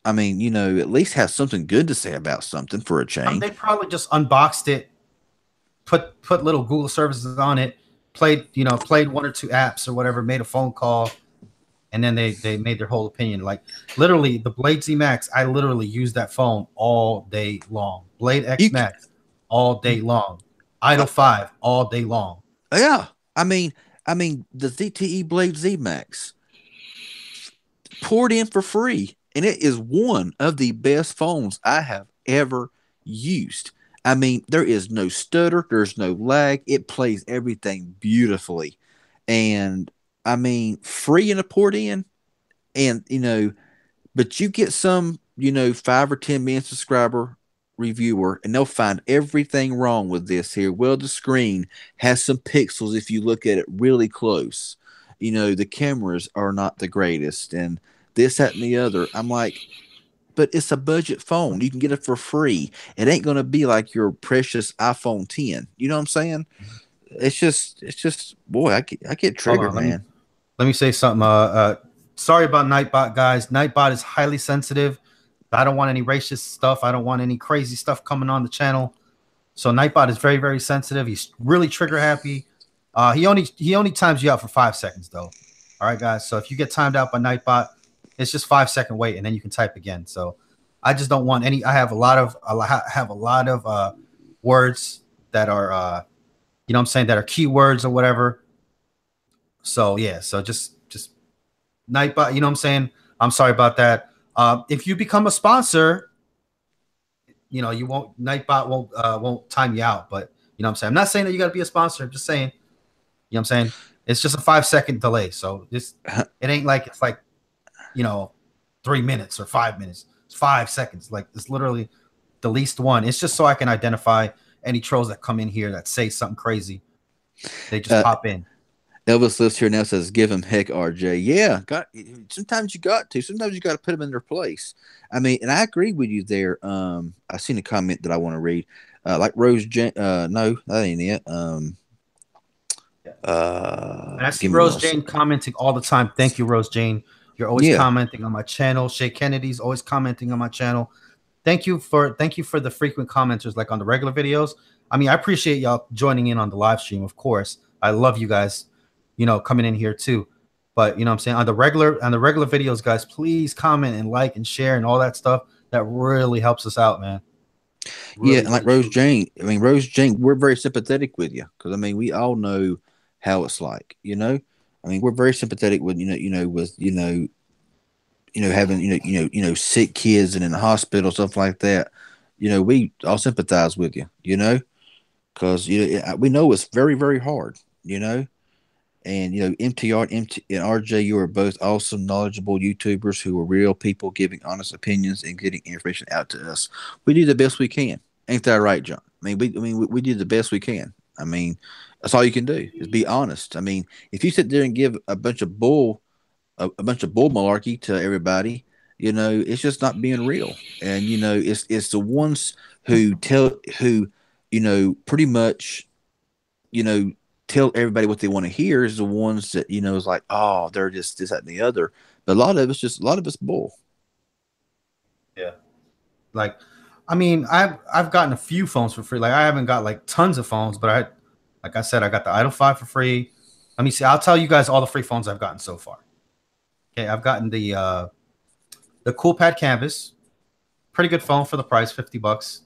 I mean, at least have something good to say about something for a They change. probably just unboxed it, put little Google services on it, played one or two apps or whatever, made a phone call, and then they made their whole opinion. Like literally, the Blade Z Max, I literally use that phone all day long. Blade You, X Max, all day long. Idol 5, all day long. yeah, I mean, the ZTE Blade Z Max poured in for free, and it is one of the best phones I have ever used. I mean, there is no stutter, there's no lag, it plays everything beautifully, and I mean, free and a port in, and but you get some 5 or 10 million subscriber reviewer, and they'll find everything wrong with this here. Well, the screen has some pixels if you look at it really close. The cameras are not the greatest, and this, that, and the other. I'm like, but it's a budget phone. You can get it for free. It ain't gonna be like your precious iPhone 10. You know what I'm saying? It's just, boy, I get Hold triggered, on, man. let me say something. Sorry about Nightbot, guys. Nightbot is highly sensitive. I don't want any racist stuff. I don't want any crazy stuff coming on the channel. So Nightbot is very, very sensitive. He's really trigger happy. He only times you out for 5 seconds though. All right, guys. So if you get timed out by Nightbot, it's just 5 second wait, and then you can type again. So I just don't want any. I have a lot of words that are what I'm saying, that are keywords or whatever. So yeah, so just Nightbot, you know what I'm saying? I'm sorry about that. If you become a sponsor, you won't Nightbot won't time you out, but you know what I'm saying? I'm not saying that you got to be a sponsor. I'm just saying, you know what I'm saying? It's just a 5 second delay. So it ain't like it's like, 3 minutes or 5 minutes. It's 5 seconds. Like it's literally the least one. It's just so I can identify any trolls that come in here that say something crazy. They just Uh, pop in. Elvis lives here now, says, "Give him heck, RJ." Yeah, sometimes you got to. Sometimes you got to put them in their place. I mean, and I agree with you there. I seen a comment that I want to read. Like Rose Jane. No, that ain't it. And I see Give me Rose one. Jane commenting all the time. Thank you, Rose Jane. You're always Yeah, commenting on my channel. Shay Kennedy's always commenting on my channel. Thank you for the frequent commenters, like on the regular videos. I mean, I appreciate y'all joining in on the live stream, of course. I love you guys, coming in here too. But what I'm saying, on the regular videos, guys, please comment and like and share and all that stuff. That really helps us out, man. yeah, Really, and like really, Rose truly. Jane. I mean, Rose Jane. We're very sympathetic with you because I mean, we all know how it's like. I mean, we're very sympathetic with with having sick kids and in the hospital, stuff like that. We all sympathize with you. Because we know it's very, very hard. And MTR and RJ, you are both awesome, knowledgeable YouTubers who are real people giving honest opinions and getting information out to us. We do the best we can. Ain't that right, John? I mean, we do the best we can. I mean, that's all you can do is be honest. I mean, if you sit there and give a bunch of bull a bunch of bull malarkey to everybody. You know, it's just not being real. And you know, it's the ones who you know pretty much you know tell everybody what they want to hear is the ones that you know is like, oh, they're just this, that, and the other. But a lot of it's bull. Yeah. Like, I mean, I've gotten a few phones for free. Like, I haven't got like tons of phones, but like I said, I got the Idol 5 for free. Let me see. I'll tell you guys all the free phones I've gotten so far. Okay, I've gotten the CoolPad Canvas, pretty good phone for the price, $50.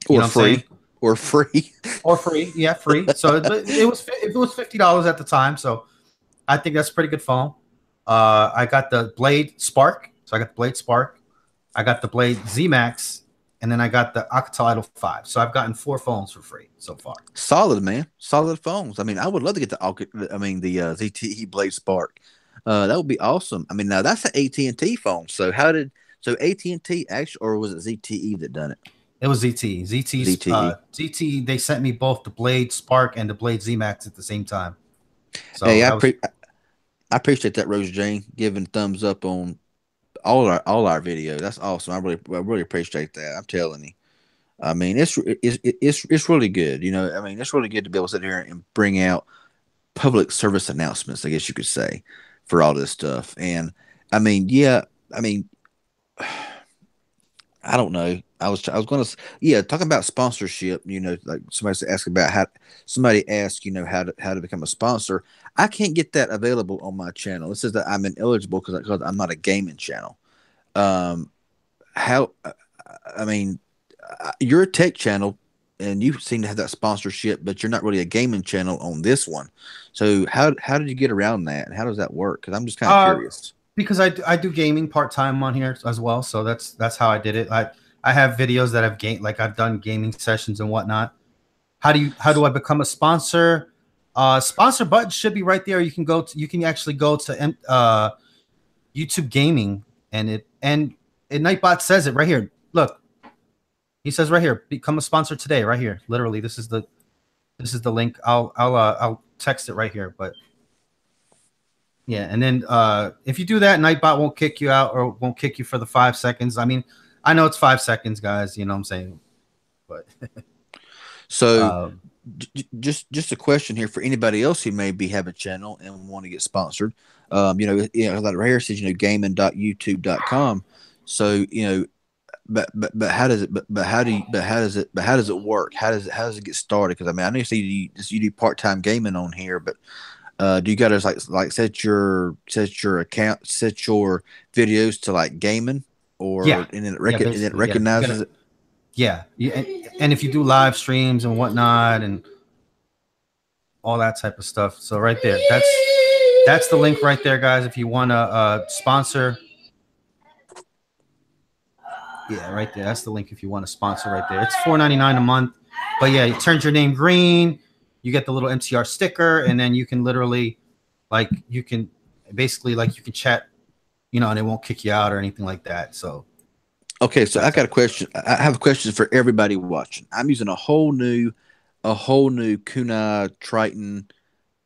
You Or know what I'm saying? free. Or free. Or free, yeah, free. So it was $50 at the time. So I think that's a pretty good phone. I got the Blade Spark. So I got the Blade Spark. I got the Blade Z Max, and then I got the Alcatel Idol 5. So I've gotten 4 phones for free so far. Solid, man. Solid phones. I mean, I would love to get the ZTE Blade Spark. That would be awesome. I mean, now that's an AT&T phone. So AT&T actually, or was it ZTE that done it? It was ZTE. ZTE. They sent me both the Blade Spark and the Blade Z Max at the same time. So hey, I appreciate that, Rose Jane, giving thumbs up on all our video. That's awesome. I really appreciate that. I'm telling you. I mean, it's really good. You know, I mean, it's really good to be able to sit here and bring out public service announcements, I guess you could say, for all this stuff. And I mean, yeah, I mean, I don't know. I was going to talking about sponsorship. You know, like somebody asked about somebody asked, you know, how to become a sponsor. I can't get that available on my channel. It says that I'm ineligible because I'm not a gaming channel. How? I mean, you're a tech channel, and you seem to have that sponsorship, but you're not really a gaming channel on this one. So how did you get around that, and how does that work? Because I'm just kind of curious. Because I do gaming part-time on here as well, so that's how I did it. I have videos that I've done gaming sessions and whatnot. How do I become a sponsor? Sponsor button should be right there. You can actually go to YouTube Gaming, and Nightbot says it right here. Look, he says right here, become a sponsor today, right here. Literally, this is the link. I'll text it right here, but. Yeah, and then if you do that, Nightbot won't kick you out or won't kick you for the 5 seconds. I mean, I know it's 5 seconds, guys. You know what I'm saying? But so, just a question here for anybody else who may be have a channel and want to get sponsored. You know, like right here says, you know, gaming.youtube.com. So, you know, but how does it work? How does it get started? Because I mean, I know you do part-time gaming on here, but do you gotta like set your account, set your videos to like gaming, or and then it recognizes it? Yeah, and if you do live streams and whatnot and all that type of stuff, so right there, that's the link right there, guys. If you want to sponsor, yeah, right there. That's the link if you want to sponsor right there. It's $4.99 a month, but yeah, it turns your name green. You get the little MTR sticker, and then you can literally, you can chat, you know, and it won't kick you out or anything like that. So, okay, so I got a question. I have a question for everybody watching. I'm using a whole new Kunai Triton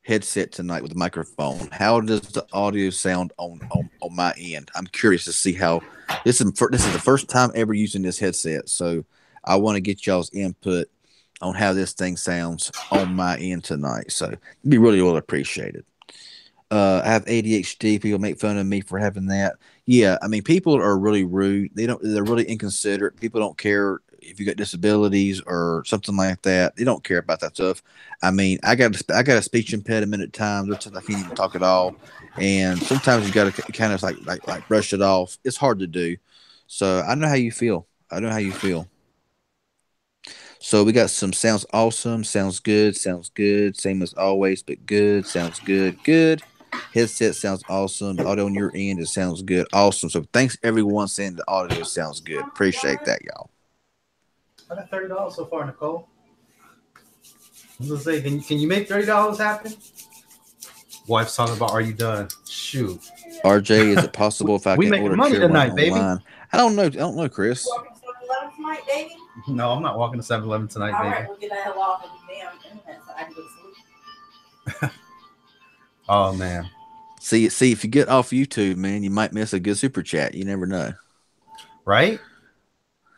headset tonight with a microphone. How does the audio sound on my end? I'm curious to see how this is the first time ever using this headset, so I want to get y'all's input on how this thing sounds on my end tonight. So it'd be really well appreciated. I have ADHD. People make fun of me for having that. Yeah, I mean, people are really rude. They're really inconsiderate. People don't care if you got disabilities or something like that. They don't care about that stuff. I mean, I got a speech impediment at times. I can't even talk at all. And sometimes you got to kind of like brush it off. It's hard to do. So I know how you feel. So we got some sounds awesome, sounds good, same as always, but good, sounds good. Headset sounds awesome. The audio on your end, it sounds good, awesome. So thanks everyone saying the audio sounds good. Appreciate that, y'all. I got $30 so far, Nicole. I was gonna say, can you make $30 happen? Wife's talking about, are you done? Shoot. RJ, is it possible if I we can making order money tonight, online? baby? I don't know, Chris. Welcome to 7-Eleven tonight, baby. No, I'm not walking to 7-Eleven tonight, All baby. right, we'll get the hell off of the damn internet so I can go to sleep. Oh man. See if you get off YouTube, man, you might miss a good super chat. You never know. Right?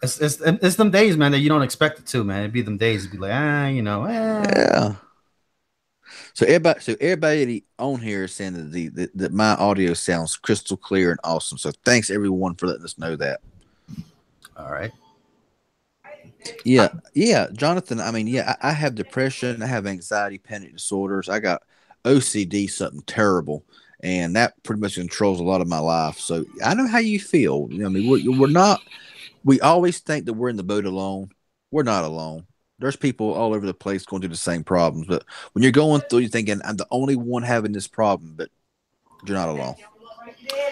It's them days, man, that you don't expect it to, man. It'd be them days. It'd be like, Yeah. So everybody on here is saying that my audio sounds crystal clear and awesome. So thanks everyone for letting us know that. All right. Yeah, Jonathan. I mean, yeah, I have depression. I have anxiety, panic disorders. I got OCD, something terrible, and that pretty much controls a lot of my life. So I know how you feel. You know, I mean, we're not. We always think that we're in the boat alone. We're not alone. There's people all over the place going through the same problems. But when you're going through, you're thinking, I'm the only one having this problem, but you're not alone.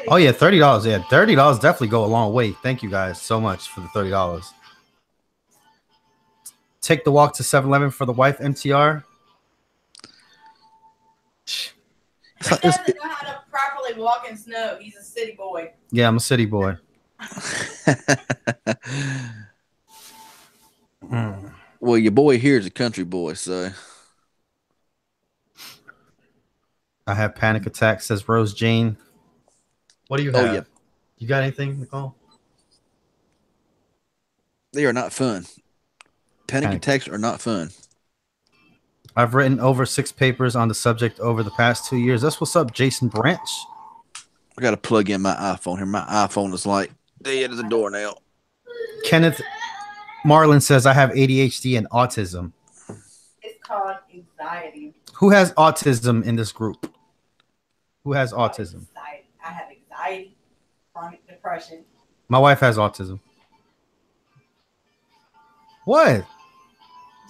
Oh yeah, $30. Yeah, $30 definitely go a long way. Thank you guys so much for the $30. Take the walk to 7-Eleven for the wife, MTR. He doesn't know how to properly walk in snow. He's a city boy. Yeah, I'm a city boy. Well, your boy here is a country boy, so. I have panic attacks, says Rose Jane. What do you have? Oh, yeah. You got anything, Nicole? They are not fun. Panic attacks are not fun. I've written over 6 papers on the subject over the past 2 years. That's what's up, Jason Branch. I got to plug in my iPhone here. My iPhone is like dead as a doornail. Kenneth Marlin says, I have ADHD and autism. It's called anxiety. Who has autism in this group? Who has autism? I have anxiety, chronic depression. My wife has autism. What?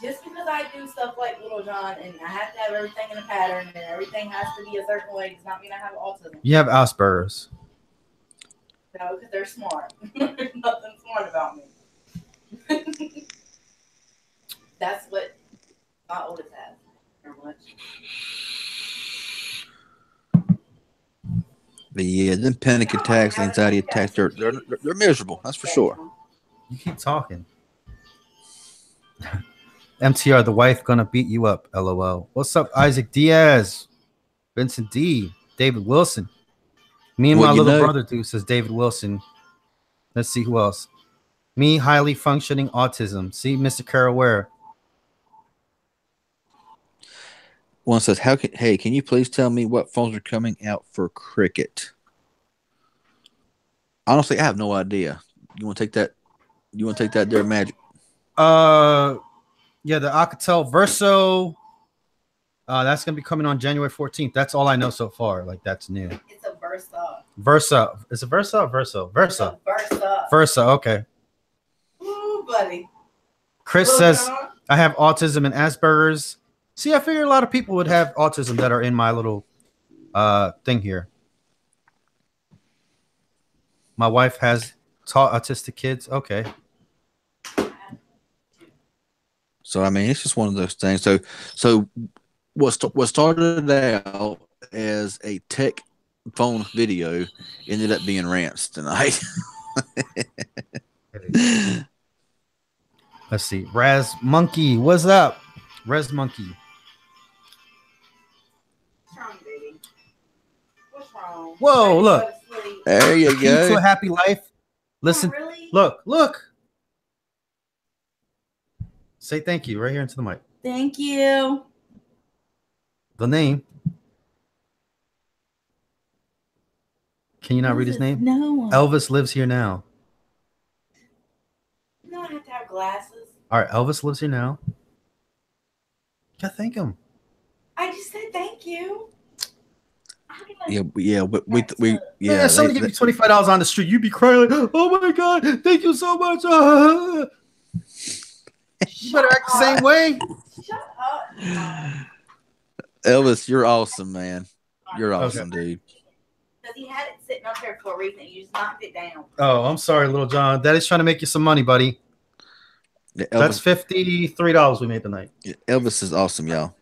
Just because I do stuff like Little John and I have to have everything in a pattern and everything has to be a certain way does not mean I have autism. You have Asperger's. No, because they're smart. There's nothing smart about me. That's what my oldest has. Very much. But yeah, then panic attacks, anxiety attacks, they're miserable. That's for sure. You keep talking. MTR, the wife gonna beat you up. LOL. What's up, Isaac Diaz, Vincent D, David Wilson. Me and my little brother do, says David Wilson. Let's see who else. Me, highly functioning autism. See, Mr. Caraware. One says, can you please tell me what phones are coming out for Cricket? Honestly, I have no idea. You want to take that? You want to take that there, Magic? Yeah, the Alcatel Verso. That's gonna be coming on January 14th. That's all I know so far. Like, that's new. It's a Versa. Versa. Is it Versa or Verso? Versa. Versa. Versa. Okay. Ooh, buddy. Chris says, I have autism and Asperger's. See, I figure a lot of people would have autism that are in my little thing here. My wife has taught autistic kids. Okay. So I mean, it's just one of those things. So what started out as a tech phone video ended up being rants tonight. Let's see. Raz Monkey, what's up? Raz Monkey. What's wrong, baby? What's wrong? Whoa, look. There you Key go. to a happy life. Listen. Oh, really? Look. Say thank you right here into the mic. Thank you. The name. Can you not read his name? No. Elvis lives here now. No, I have to have glasses. All right, Elvis lives here now. You gotta thank him. I just said thank you. Yeah. Somebody give you $25 on the street, you'd be crying like, "Oh my God, thank you so much." You better act the same way. Shut up. Elvis, you're awesome, man. You're awesome, dude. Because he had it sitting up there for a reason. You just knocked it down. Oh, I'm sorry, Little John. Daddy's trying to make you some money, buddy. Yeah, Elvis, that's $53 we made tonight. Yeah, Elvis is awesome, y'all.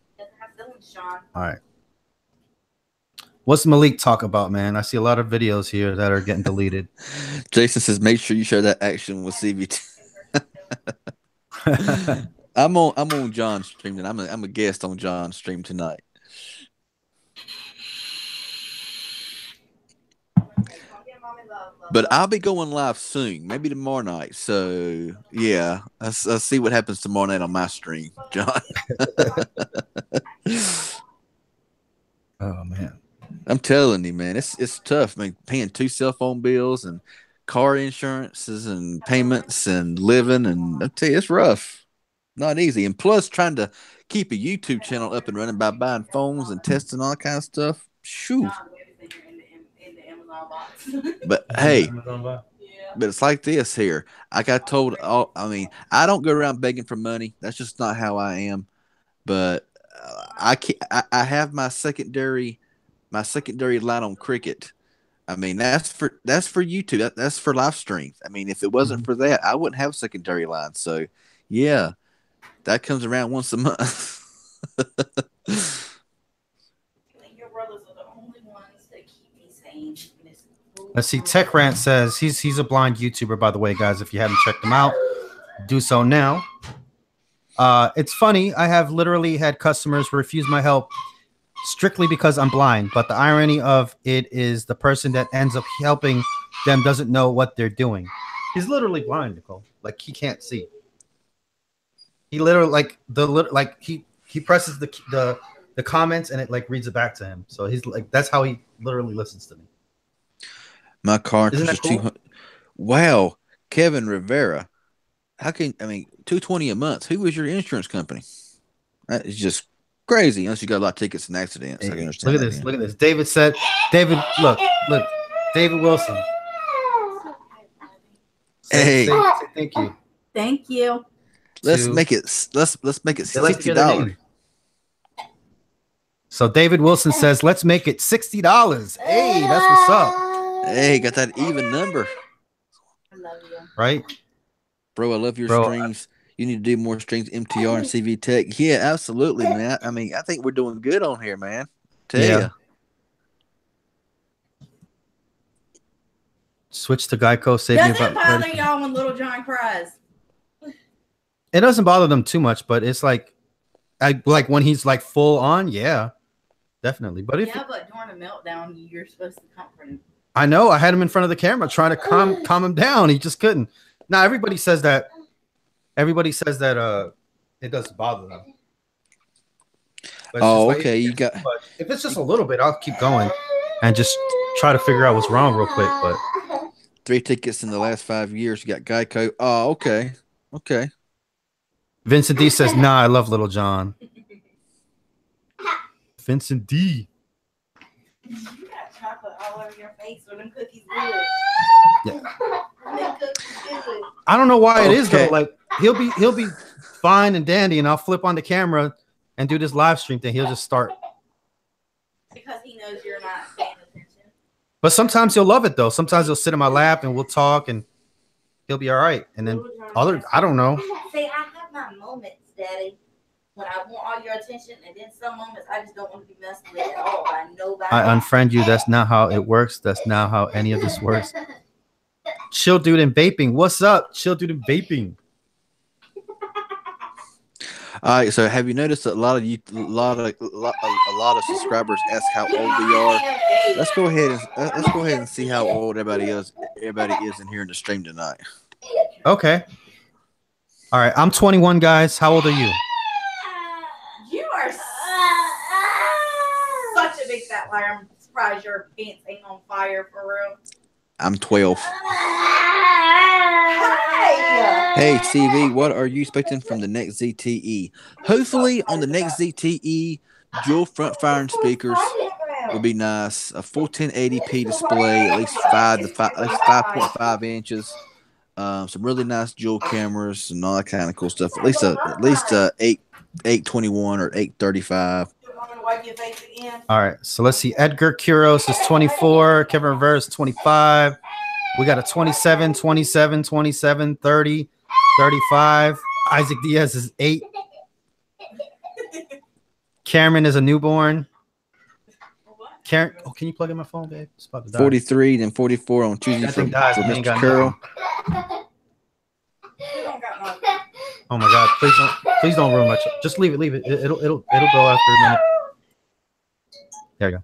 All right. What's Malik talk about, man? I see a lot of videos here that are getting deleted. Jason says, make sure you share that action with CVT. I'm on John's stream, and I'm a guest on John's stream tonight. But I'll be going live soon, maybe tomorrow night. So yeah, I'll see what happens tomorrow night on my stream, John. Oh man, I'm telling you, man, it's tough. I mean, paying 2 cell phone bills and car insurances and payments and living, and I tell you, it's rough. Not easy. And plus trying to keep a YouTube channel up and running by buying phones and testing all that kind of stuff. Shoo. But hey, but it's like this here. I got told, I mean, I don't go around begging for money. That's just not how I am. But I have my secondary line on Cricket. I mean, that's for YouTube. That's for live streams. I mean, if it wasn't for that, I wouldn't have secondary line. So yeah, that comes around once a month. Your brothers are the only ones that keep me sane. let's see. Tech Rant says he's a blind YouTuber, by the way, guys. If you haven't checked him out, do so now. It's funny. I have literally had customers refuse my help strictly because I'm blind. But the irony of it is the person that ends up helping them doesn't know what they're doing. He's literally blind, Nicole. Like he can't see. He literally he presses the comments and it like reads it back to him. So he's like that's how he literally listens to me. My car is cool? 200. Wow, Kevin Rivera. How can $220 a month? Who was your insurance company? That is just crazy. Unless you got a lot of tickets and accidents. Hey, I can understand. Look at this. Look at this. David said. David, look. David Wilson. Hey, thank you. Thank you. Let's make it $60. So David Wilson says, let's make it $60. Hey, that's what's up. Hey, got that even number. I love you. Right? Bro, I love your streams. You need to do more streams, MTR and CV Tech. Yeah, absolutely, man. I mean, I think we're doing good on here, man. Tell you. Switch to Geico. Save me about. Doesn't bother y'all when Little John cries. It doesn't bother them too much, but it's like when he's like full on, yeah, definitely. But but during a meltdown, you're supposed to comfort him. I know. I had him in front of the camera trying to calm him down. He just couldn't. Now everybody says that. Everybody says that it doesn't bother them. Oh, okay. You got. But if it's just a little bit, I'll keep going and just try to figure out what's wrong real quick. But 3 tickets in the last 5 years. You got Geico. Oh, okay. Okay. Vincent D says, "Nah, I love Little John." Vincent D. You got chocolate all over your face when them cookies good. Yeah. Them cookies good. I don't know why it is though. Like he'll be fine and dandy, and I'll flip on the camera and do this live stream thing. He'll just start. Because he knows you're not paying attention. But sometimes he'll love it though. Sometimes he'll sit in my lap and we'll talk, and he'll be all right. And then I don't know. See, I have my moments, Daddy, when I want all your attention, and then some moments I just don't want to be messed with at all by nobody. I unfriend you. That's not how it works. That's not how any of this works. Chill dude and vaping. What's up? Chill dude and vaping. All right. So have you noticed that a lot of subscribers ask how old we are? Let's go ahead and see how old everybody is in here in the stream tonight. Okay. All right. I'm 21, guys. How old are you? You are such a big fat liar. I'm surprised your pants ain't on fire for real. I'm 12. Hey, CV, what are you expecting from the next ZTE? Hopefully, on the next ZTE, dual front firing speakers would be nice. A full 1080p display, at least 5.5 inches. Some really nice dual cameras and all that kind of cool stuff. At least a 821 or 835. All right, so let's see. Edgar Quiros is 24. Kevin Rivera is 25. We got a 27, 27, 27, 30, 35. Isaac Diaz is 8. Cameron is a newborn. Karen, can you plug in my phone, babe? It's about to die. 43, then 44 on Tuesday for Mr. Carroll. Oh my God! Please don't ruin my. Just leave it. It'll go after a minute. There you go.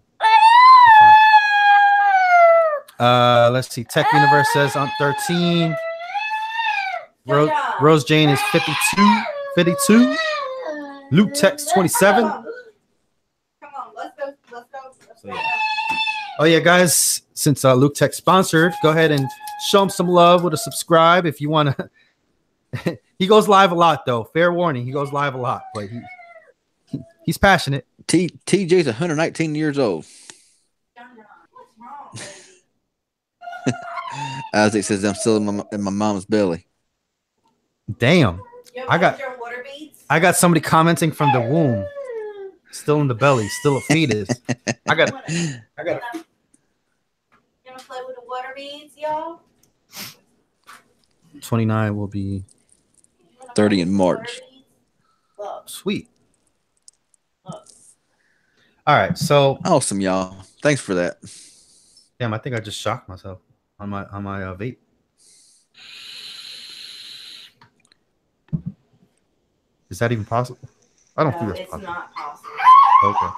Let's see. Tech Universe says I'm 13. Rose Jane is 52. 52. Luke Tech's 27. Come on, let's go. So, yeah. Oh yeah, guys. Since Luke Tech sponsored, go ahead and show him some love with a subscribe if you want to. He goes live a lot, though. Fair warning, he goes live a lot, but he's passionate. TJ's 119 years old. What's wrong, baby? Isaac says I'm still in my mom's belly. Damn. I got your water beads. I got somebody commenting from the womb. Still in the belly, still a fetus. I got. You wanna play with the water beads, y'all? 29 will be 30 in March. Sweet. All right, so awesome, y'all. Thanks for that. Damn, I think I just shocked myself on my vape. Is that even possible? I don't think that's possible. It's not possible. Okay.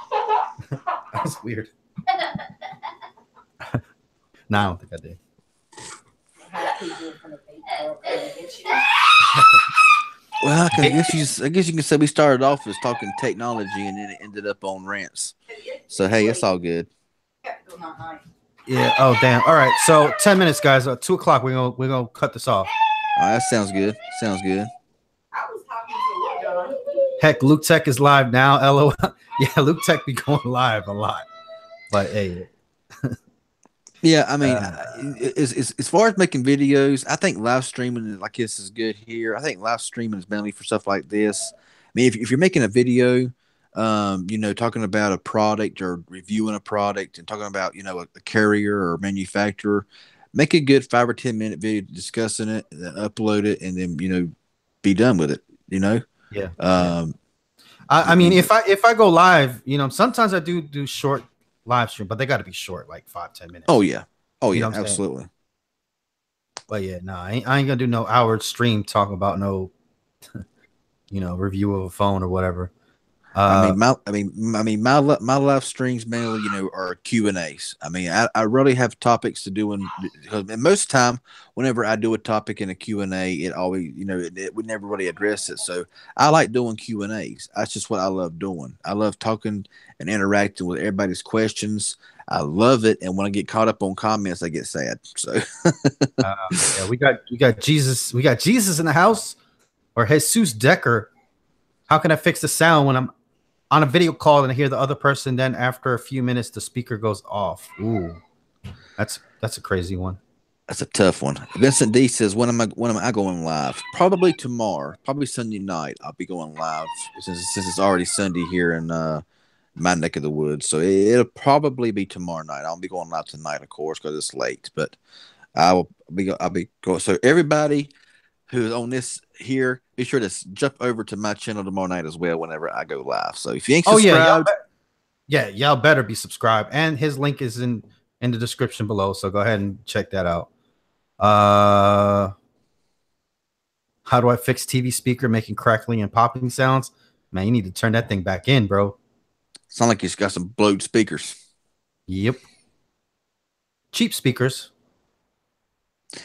That's weird. No, I don't think I did. Well, I guess you can say we started off as talking technology and then it ended up on rants. So hey, it's all good. Yeah. Oh damn. All right. So 10 minutes, guys. 2 o'clock. We're gonna cut this off. All right, that sounds good. Sounds good. I was talking to you, John. Heck, Luke Tech is live now. LOL. Yeah, Luke Tech be going live a lot. But hey. Yeah, I mean, as far as making videos, I think live streaming like this is good here. I think live streaming is mainly for stuff like this. I mean, if you're making a video, talking about a product or reviewing a product and talking about, a carrier or manufacturer, make a good 5 or 10 minute video discussing it, and then upload it, and then, be done with it, Yeah. I mean, if I go live, sometimes I do short live stream, but they got to be short, like 5-10 minutes. Oh yeah, absolutely. But yeah, no, I ain't gonna do no hour stream talking about no, review of a phone or whatever. My live streams mainly, are Q&As. I mean, I really have topics to do, because most of the time, whenever I do a topic in a Q&A, it always, it would never really address it. So I like doing Q&As. That's just what I love doing. I love talking and interacting with everybody's questions. I love it, and when I get caught up on comments, I get sad. So yeah, we got Jesus. We got Jesus in the house, or Jesus Decker. How can I fix the sound when I'm on a video call and I hear the other person? Then after a few minutes, the speaker goes off. Ooh, that's a crazy one. That's a tough one. Vincent D says, when am I going live? Probably tomorrow. Probably Sunday night. I'll be going live since it's already Sunday here in my neck of the woods. So it'll probably be tomorrow night. I'll be going live tonight, of course, because it's late. But I'll be going. So everybody who's on this here, be sure to jump over to my channel tomorrow night as well whenever I go live. So if you ain't subscribed, y'all better be subscribed. And his link is in the description below. So go ahead and check that out. How do I fix TV speaker making crackling and popping sounds? Man, you need to turn that thing back in, bro. Sound like he's got some blowed speakers. Yep. Cheap speakers.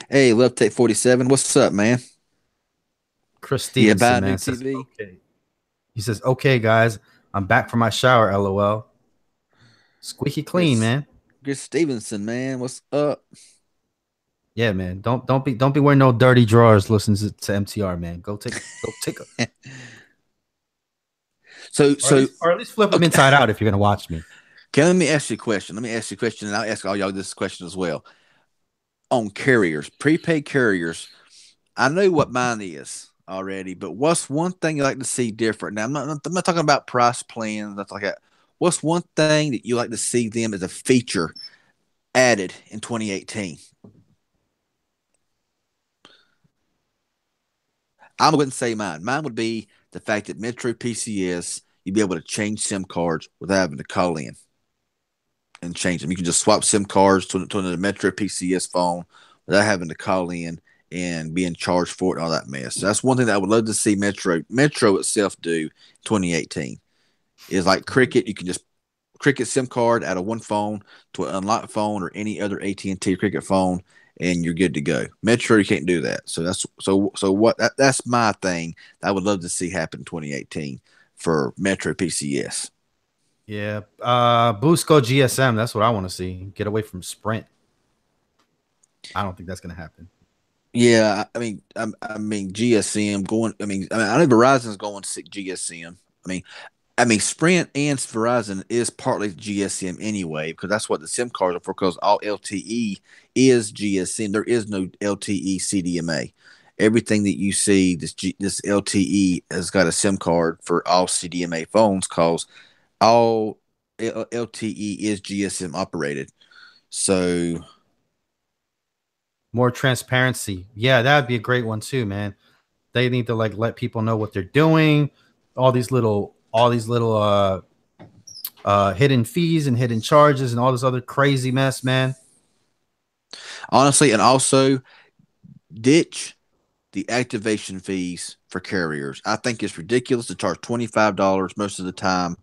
Hey, Love Take 47. What's up, man? Chris Stevenson, man, says, TV. Okay. He says, "Okay, guys, I'm back from my shower. LOL. Squeaky clean, man." Chris Stevenson, man, what's up? Yeah, man. Don't be wearing no dirty drawers. Listen to MTR, man. Go take a. Or at least flip them inside out if you're gonna watch me. Okay, let me ask you a question. And I'll ask all y'all this question as well. On carriers, prepaid carriers, I know what mine is already, but what's one thing you like to see different? Now, I'm not talking about price plans, stuff like that. What's one thing that you like to see them as a feature added in 2018? I wouldn't say mine. Mine would be the fact that Metro PCS, you'd be able to change SIM cards without having to call in and change them. You can just swap SIM cards to the Metro PCS phone without having to call in and being charged for it and all that mess. So that's one thing that I would love to see Metro itself do in 2018. Is like Cricket, you can just Cricket SIM card out of one phone to an unlocked phone or any other AT&T Cricket phone, and you're good to go. Metro, you can't do that. So that's my thing. I would love to see happen in 2018 for Metro PCS. Yeah. Boost go GSM. That's what I want to see. Get away from Sprint. I don't think that's going to happen. Yeah, I mean GSM going. I know Verizon's going to GSM. I mean, Sprint and Verizon is partly GSM anyway, because that's what the SIM cards are for. Because all LTE is GSM. There is no LTE CDMA. Everything that you see, this LTE has got a SIM card for all CDMA phones. Because all LTE is GSM operated. So more transparency. Yeah, that'd be a great one too, man. They need to like let people know what they're doing. All these little hidden fees and hidden charges and all this other crazy mess, man. Honestly, and also ditch the activation fees for carriers. I think it's ridiculous to charge $25 most of the time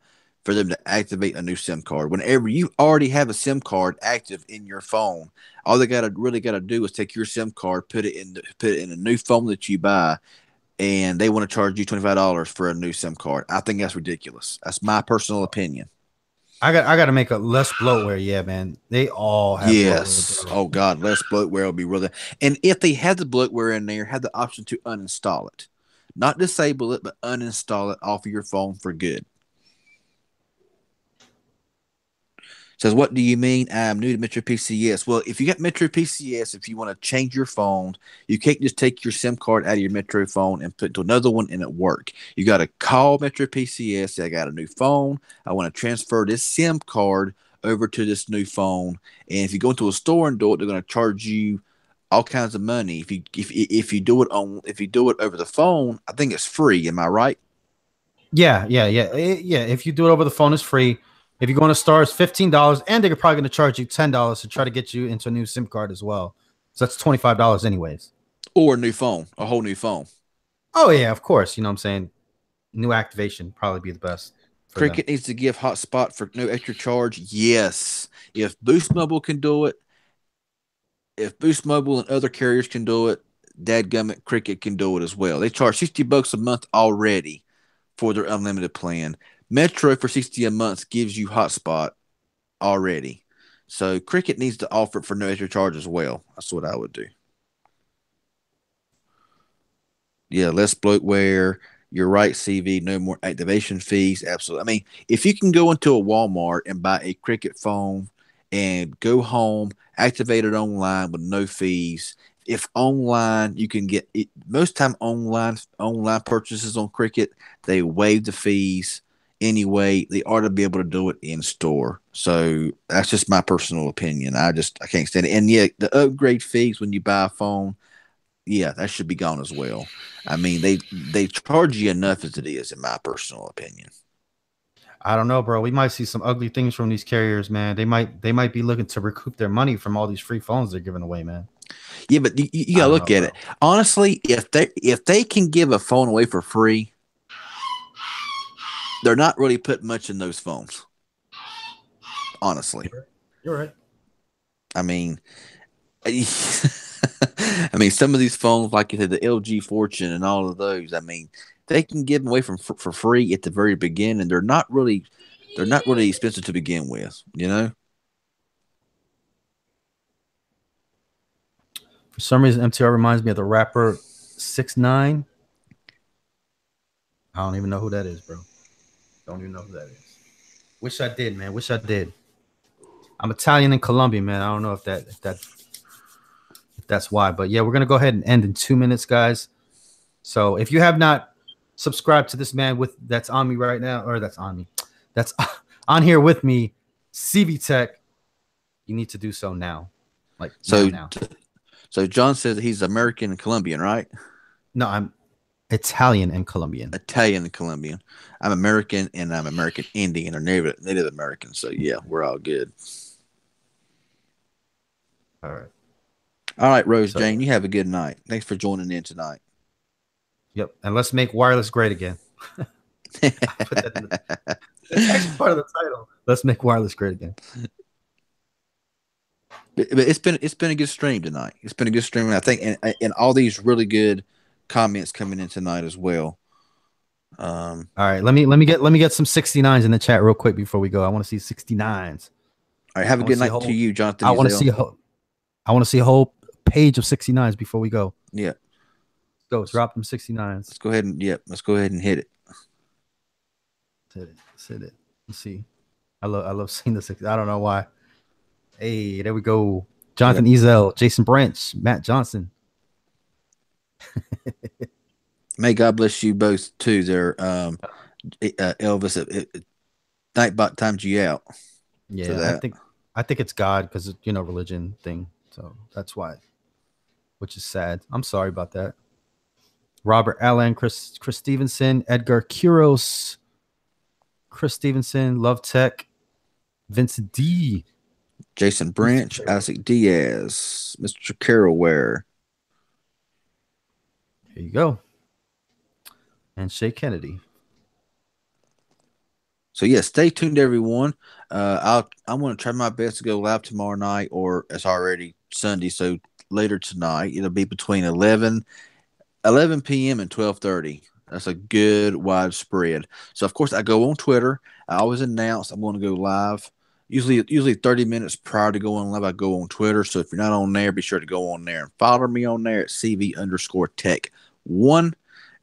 for them to activate a new SIM card. Whenever you already have a SIM card active in your phone, all they really got to do is take your SIM card, put it in a new phone that you buy, and they want to charge you $25 for a new SIM card. I think that's ridiculous. That's my personal opinion. I got to make a less bloatware. Yeah, man. They all have yes. bloatware. Oh God, less bloatware will be really. And if they had the bloatware in there, had the option to uninstall it, not disable it, but uninstall it off of your phone for good. Says, what do you mean I'm new to Metro PCS? Well, if you got Metro PCS, if you want to change your phone, you can't just take your SIM card out of your Metro phone and put it to another one and it work. You got to call Metro PCS. Say, I got a new phone. I want to transfer this SIM card over to this new phone. And if you go into a store and do it, they're going to charge you all kinds of money. If you do it over the phone, I think it's free. Am I right? Yeah. If you do it over the phone, it's free. If you go on a store, it's $15, and they're probably going to charge you $10 to try to get you into a new SIM card as well. So that's $25 anyways. Or a new phone, a whole new phone. Oh yeah, of course. You know what I'm saying? New activation probably be the best. Cricket needs to give hotspot for no extra charge. Yes. If Boost Mobile can do it, if Boost Mobile and other carriers can do it, dadgummit, Cricket can do it as well. They charge $60 a month already for their unlimited plan. Metro for $60 a month gives you hotspot already. So Cricket needs to offer it for no extra charge as well. That's what I would do. Yeah, less bloatware. You're right, CV. No more activation fees. Absolutely. I mean, if you can go into a Walmart and buy a Cricket phone and go home, activate it online with no fees. If online, you can get it. Most time online purchases on Cricket, they waive the fees. Anyway, they ought to be able to do it in store. So that's just my personal opinion. I can't stand it. And yeah, the upgrade fees when you buy a phone, yeah, that should be gone as well. I mean, they charge you enough as it is, in my personal opinion. I don't know, bro. We might see some ugly things from these carriers, man. They might be looking to recoup their money from all these free phones they're giving away, man. Yeah, but you gotta look at it. Honestly, if they can give a phone away for free, they're not really putting much in those phones. Honestly. You're right. I mean, some of these phones, like you said, the LG Fortune and all of those, I mean, they can give them away for free at the very beginning, and they're not really expensive to begin with, you know? For some reason, MTR reminds me of the rapper 6ix9ine. I don't even know who that is, bro. Don't even know who that is. Wish I did, man. Wish I did. I'm Italian and Colombian, man. I don't know if that's why, but yeah, we're gonna go ahead and end in 2 minutes, guys. So if you have not subscribed to this man that's on me right now, or that's on on here with me, CV Tech, you need to do so now. Like now. So John says he's American and Colombian, right? No, I'm Italian and Colombian. Italian and Colombian. I'm American and I'm American Indian or Native American. So yeah, we're all good. All right. All right, Rose Jane, you have a good night. Thanks for joining in tonight. Yep. And let's make wireless great again. It's actually part of the title. Let's make wireless great again. But it's been a good stream tonight. It's been a good stream, and I think and all these really good comments coming in tonight as well. All right, let me get some 69s in the chat real quick before we go. I want to see 69s. All right, have a good night to you, Jonathan. I want to see a whole page of 69s before we go. Yeah. Go drop them 69s. Let's go ahead and hit it. Hit it. Let's see. I love seeing the 60. I don't know why. Hey, there we go. Jonathan Ezel, Jason Branch, Matt Johnson. May God bless you both too. There, Elvis. Nightbot timed you out. Yeah, I think it's God because religion thing. So that's why, which is sad. I'm sorry about that. Robert Allen, Chris Stevenson, Edgar Kuros, Chris Stevenson, Love Tech, Vincent D, Jason Branch, Isaac Diaz, Mr. Carolware. Here you go. And Shay Kennedy. So yeah, stay tuned, everyone. I'm going to try my best to go live tomorrow night, or it's already Sunday, so later tonight. It'll be between 11 p.m. and 12:30. That's a good widespread. So of course I go on Twitter. I always announce I'm going to go live. Usually 30 minutes prior to going live, I go on Twitter. So if you're not on there, be sure to go on there and follow me on there at CV_Tech1,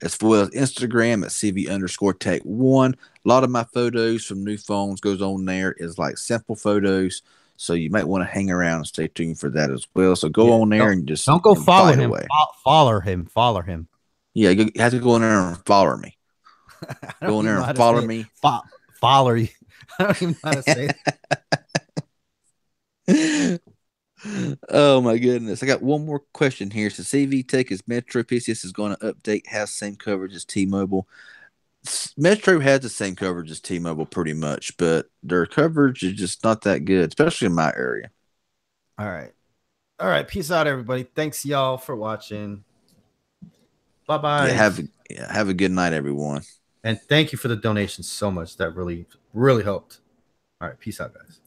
as well as Instagram at CV_Tech1. A lot of my photos from new phones goes on there is like simple photos. So you might want to hang around and stay tuned for that as well. So go on there and just don't go follow him. Away. Follow him. Yeah, you have to go in there and follow me. Go in there and follow me. Follow you. I don't even know how to say it. Oh my goodness. I got one more question here. So CV Tech is Metro PCS is going to update, has same coverage as T-Mobile. Metro has the same coverage as T-Mobile pretty much, but their coverage is just not that good, especially in my area. All right. Peace out, everybody. Thanks y'all for watching. Bye-bye. Have a good night, everyone. And thank you for the donations so much. That really, really helped. All right. Peace out, guys.